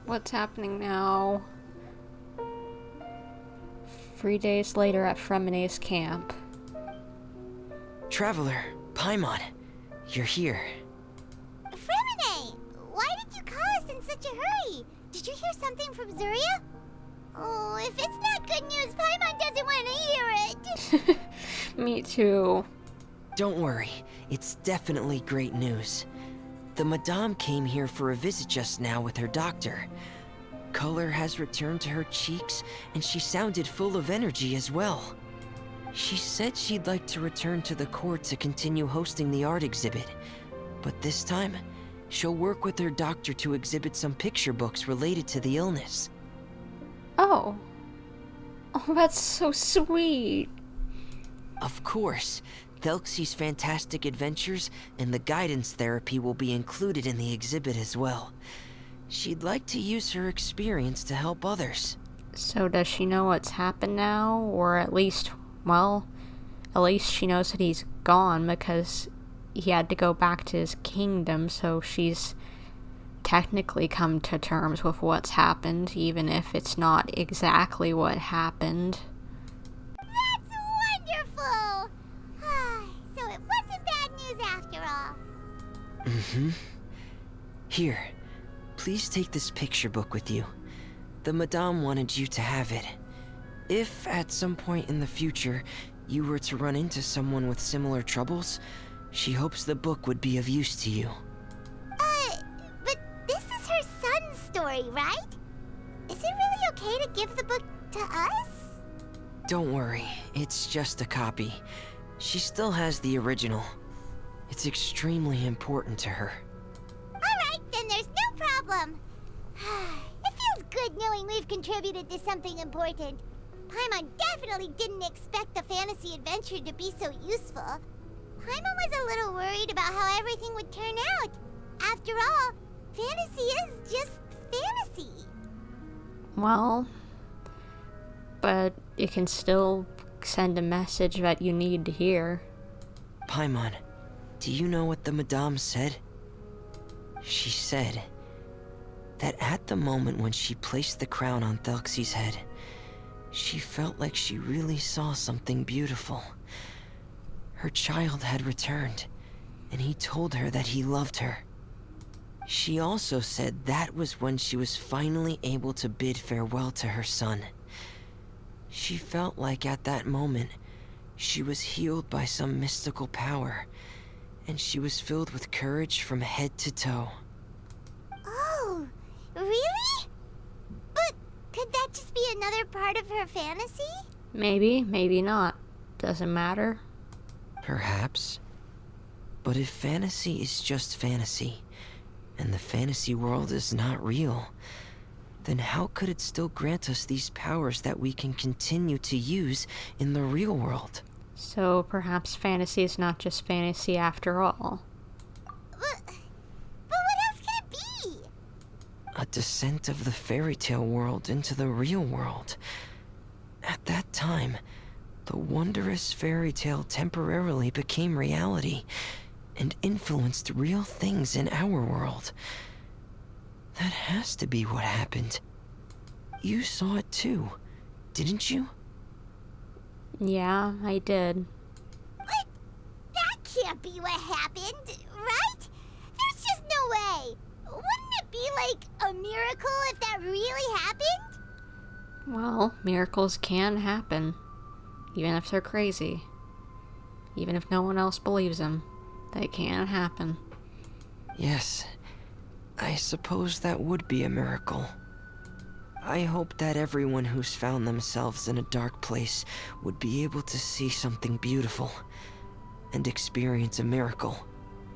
What's happening now? 3 days later at Freminet's camp. Traveler, Paimon, you're here. Freminet! Why did you call us in such a hurry? Did you hear something from Zuria? Oh, if it's not good news, Paimon doesn't want to hear it. Me too. Don't worry, it's definitely great news. The Madame came here for a visit just now with her doctor. Color has returned to her cheeks, and she sounded full of energy as well. She said she'd like to return to the court to continue hosting the art exhibit. But this time, she'll work with her doctor to exhibit some picture books related to the illness. Oh. Oh, that's so sweet. Of course. Thelxie's fantastic adventures and the guidance therapy will be included in the exhibit as well. She'd like to use her experience to help others. So does she know what's happened now? Or at least, well, at least she knows that he's gone because he had to go back to his kingdom, so she's technically come to terms with what's happened, even if it's not exactly what happened. That's wonderful! So it wasn't bad news after all. Mm-hmm. Here, please take this picture book with you. The Madame wanted you to have it. If at some point in the future you were to run into someone with similar troubles, she hopes the book would be of use to you. But this is her son's story, right? Is it really okay to give the book to us? Don't worry, it's just a copy. She still has the original. It's extremely important to her. Alright, then there's no problem. It feels good knowing we've contributed to something important. Paimon definitely didn't expect the fantasy adventure to be so useful. Paimon was a little worried about how everything would turn out. After all, fantasy is just fantasy. Well, but you can still send a message that you need to hear. Paimon, do you know what the Madame said? She said that at the moment when she placed the crown on Thelxie's head, she felt like she really saw something beautiful. Her child had returned, and he told her that he loved her. She also said that was when she was finally able to bid farewell to her son. She felt like at that moment, she was healed by some mystical power, and she was filled with courage from head to toe. Oh, really? But could that just be another part of her fantasy? Maybe, maybe not. Doesn't matter. Perhaps. But if fantasy is just fantasy, and the fantasy world is not real, then how could it still grant us these powers that we can continue to use in the real world? So perhaps fantasy is not just fantasy after all. But what else could it be? A descent of the fairy tale world into the real world. At that time, the wondrous fairy tale temporarily became reality and influenced real things in our world. That has to be what happened. You saw it too, didn't you? Yeah, I did. But that can't be what happened, right? There's just no way. Wouldn't it be like a miracle if that really happened? Well, miracles can happen. Even if they're crazy. Even if no one else believes them. They can happen. Yes, I suppose that would be a miracle. I hope that everyone who's found themselves in a dark place would be able to see something beautiful and experience a miracle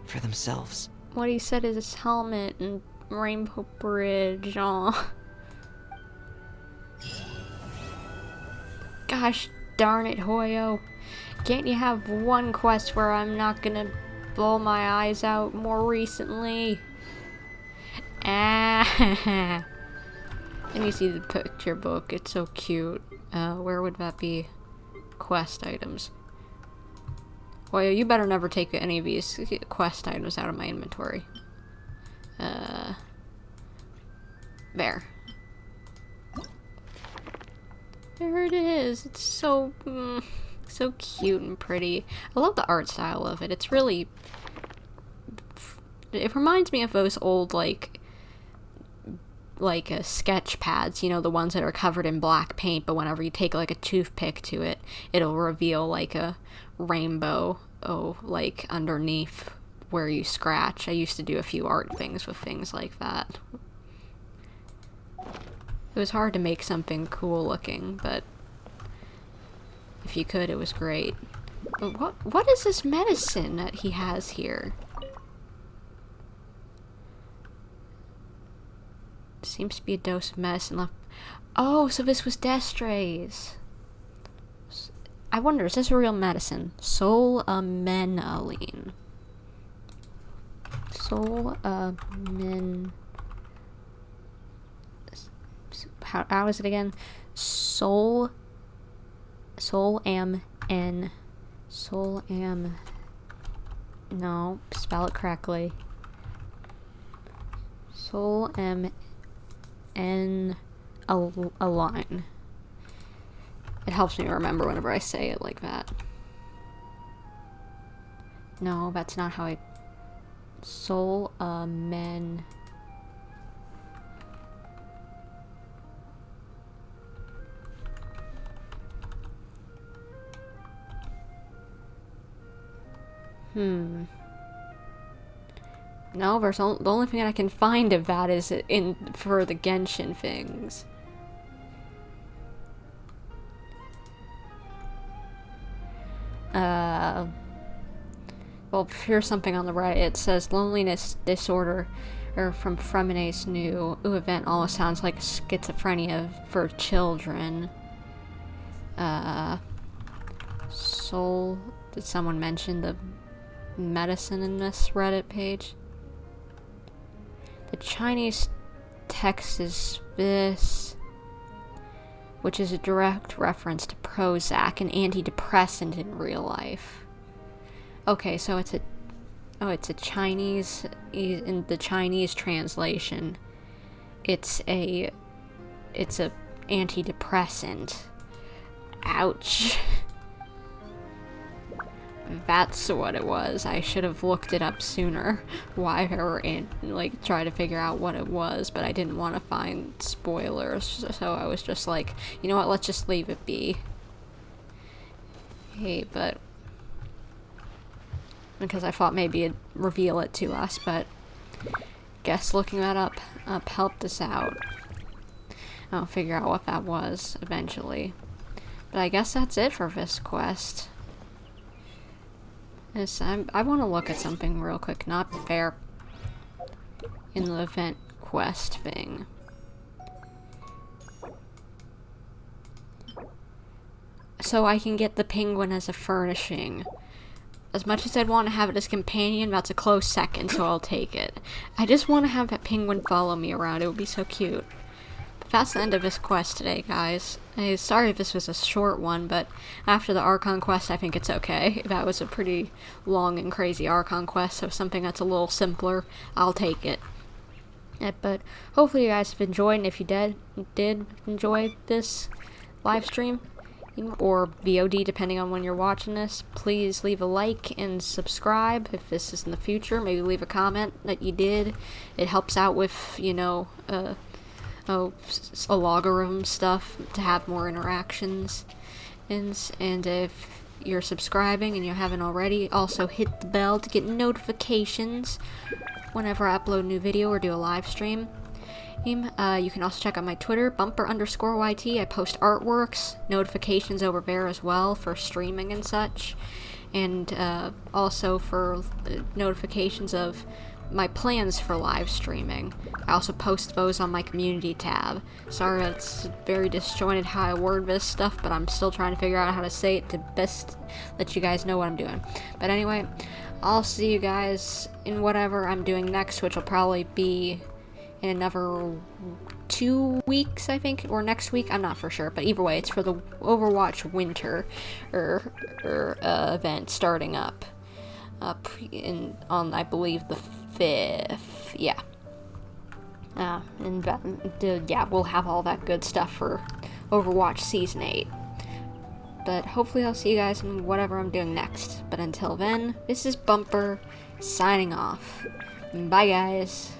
for themselves. What he said is his helmet and Rainbow Bridge. Aw. Gosh darn it, Hoyo. Can't you have one quest where I'm not gonna blow my eyes out more recently? Ah. And you see the picture book. It's so cute. Where would that be? Quest items. Hoyo, you better never take any of these quest items out of my inventory. There. There it is. It's so, so cute and pretty. I love the art style of it. It's really... It reminds me of those old, like sketch pads, you know, the ones that are covered in black paint, but whenever you take like a toothpick to it, it'll reveal like a rainbow, like underneath where you scratch. I used to do a few art things with things like that. It was hard to make something cool looking, but if you could, it was great. But what is this medicine that he has here? Seems to be a dose of medicine left. Oh, so this was Destre's. I wonder, is this a real medicine? Solamenaline. How is it again? No, spell it correctly. Align. It helps me remember whenever I say it like that. No, that's not how I... No, there's the only thing I can find of that is for the Genshin things. Well, here's something on the right. It says loneliness disorder, or from Freminet's new event. Almost sounds like schizophrenia for children. Did someone mention the medicine in this Reddit page? The Chinese text is this, which is a direct reference to Prozac, an antidepressant in real life. Okay, so it's a Chinese, in the Chinese translation, it's a antidepressant. Ouch. That's what it was. I should have looked it up sooner. Why or try to figure out what it was, but I didn't want to find spoilers, so I was just like, you know what, let's just leave it be. Hey, but because I thought maybe it'd reveal it to us, but guess looking that up helped us out. I'll figure out what that was eventually. But I guess that's it for this quest. I want to look at something real quick, not fair, in the event quest thing. So I can get the penguin as a furnishing. As much as I'd want to have it as companion, that's a close second, so I'll take it. I just want to have that penguin follow me around, it would be so cute. But that's the end of this quest today, guys. Sorry if this was a short one, but after the Archon quest, I think it's okay. That was a pretty long and crazy Archon quest, so something that's a little simpler, I'll take it. But hopefully you guys have enjoyed, and if you did enjoy this live stream, or VOD depending on when you're watching this, please leave a like and subscribe if this is in the future. Maybe leave a comment that you did. It helps out with, you know, a logarithm stuff to have more interactions. And if you're subscribing and you haven't already, also hit the bell to get notifications whenever I upload a new video or do a live stream. You can also check out my Twitter, bumper_YT. I post artworks, notifications over there as well for streaming and such. And also for notifications of my plans for live streaming. I also post those on my community tab. Sorry, it's very disjointed how I word this stuff, but I'm still trying to figure out how to say it to best let you guys know what I'm doing. But anyway, I'll see you guys in whatever I'm doing next, which will probably be in another 2 weeks, I think, or next week, I'm not for sure, but either way, it's for the Overwatch winter event starting up on I believe the 5th, yeah. Yeah, we'll have all that good stuff for Overwatch Season 8. But hopefully I'll see you guys in whatever I'm doing next. But until then, this is Bumper, signing off. Bye, guys.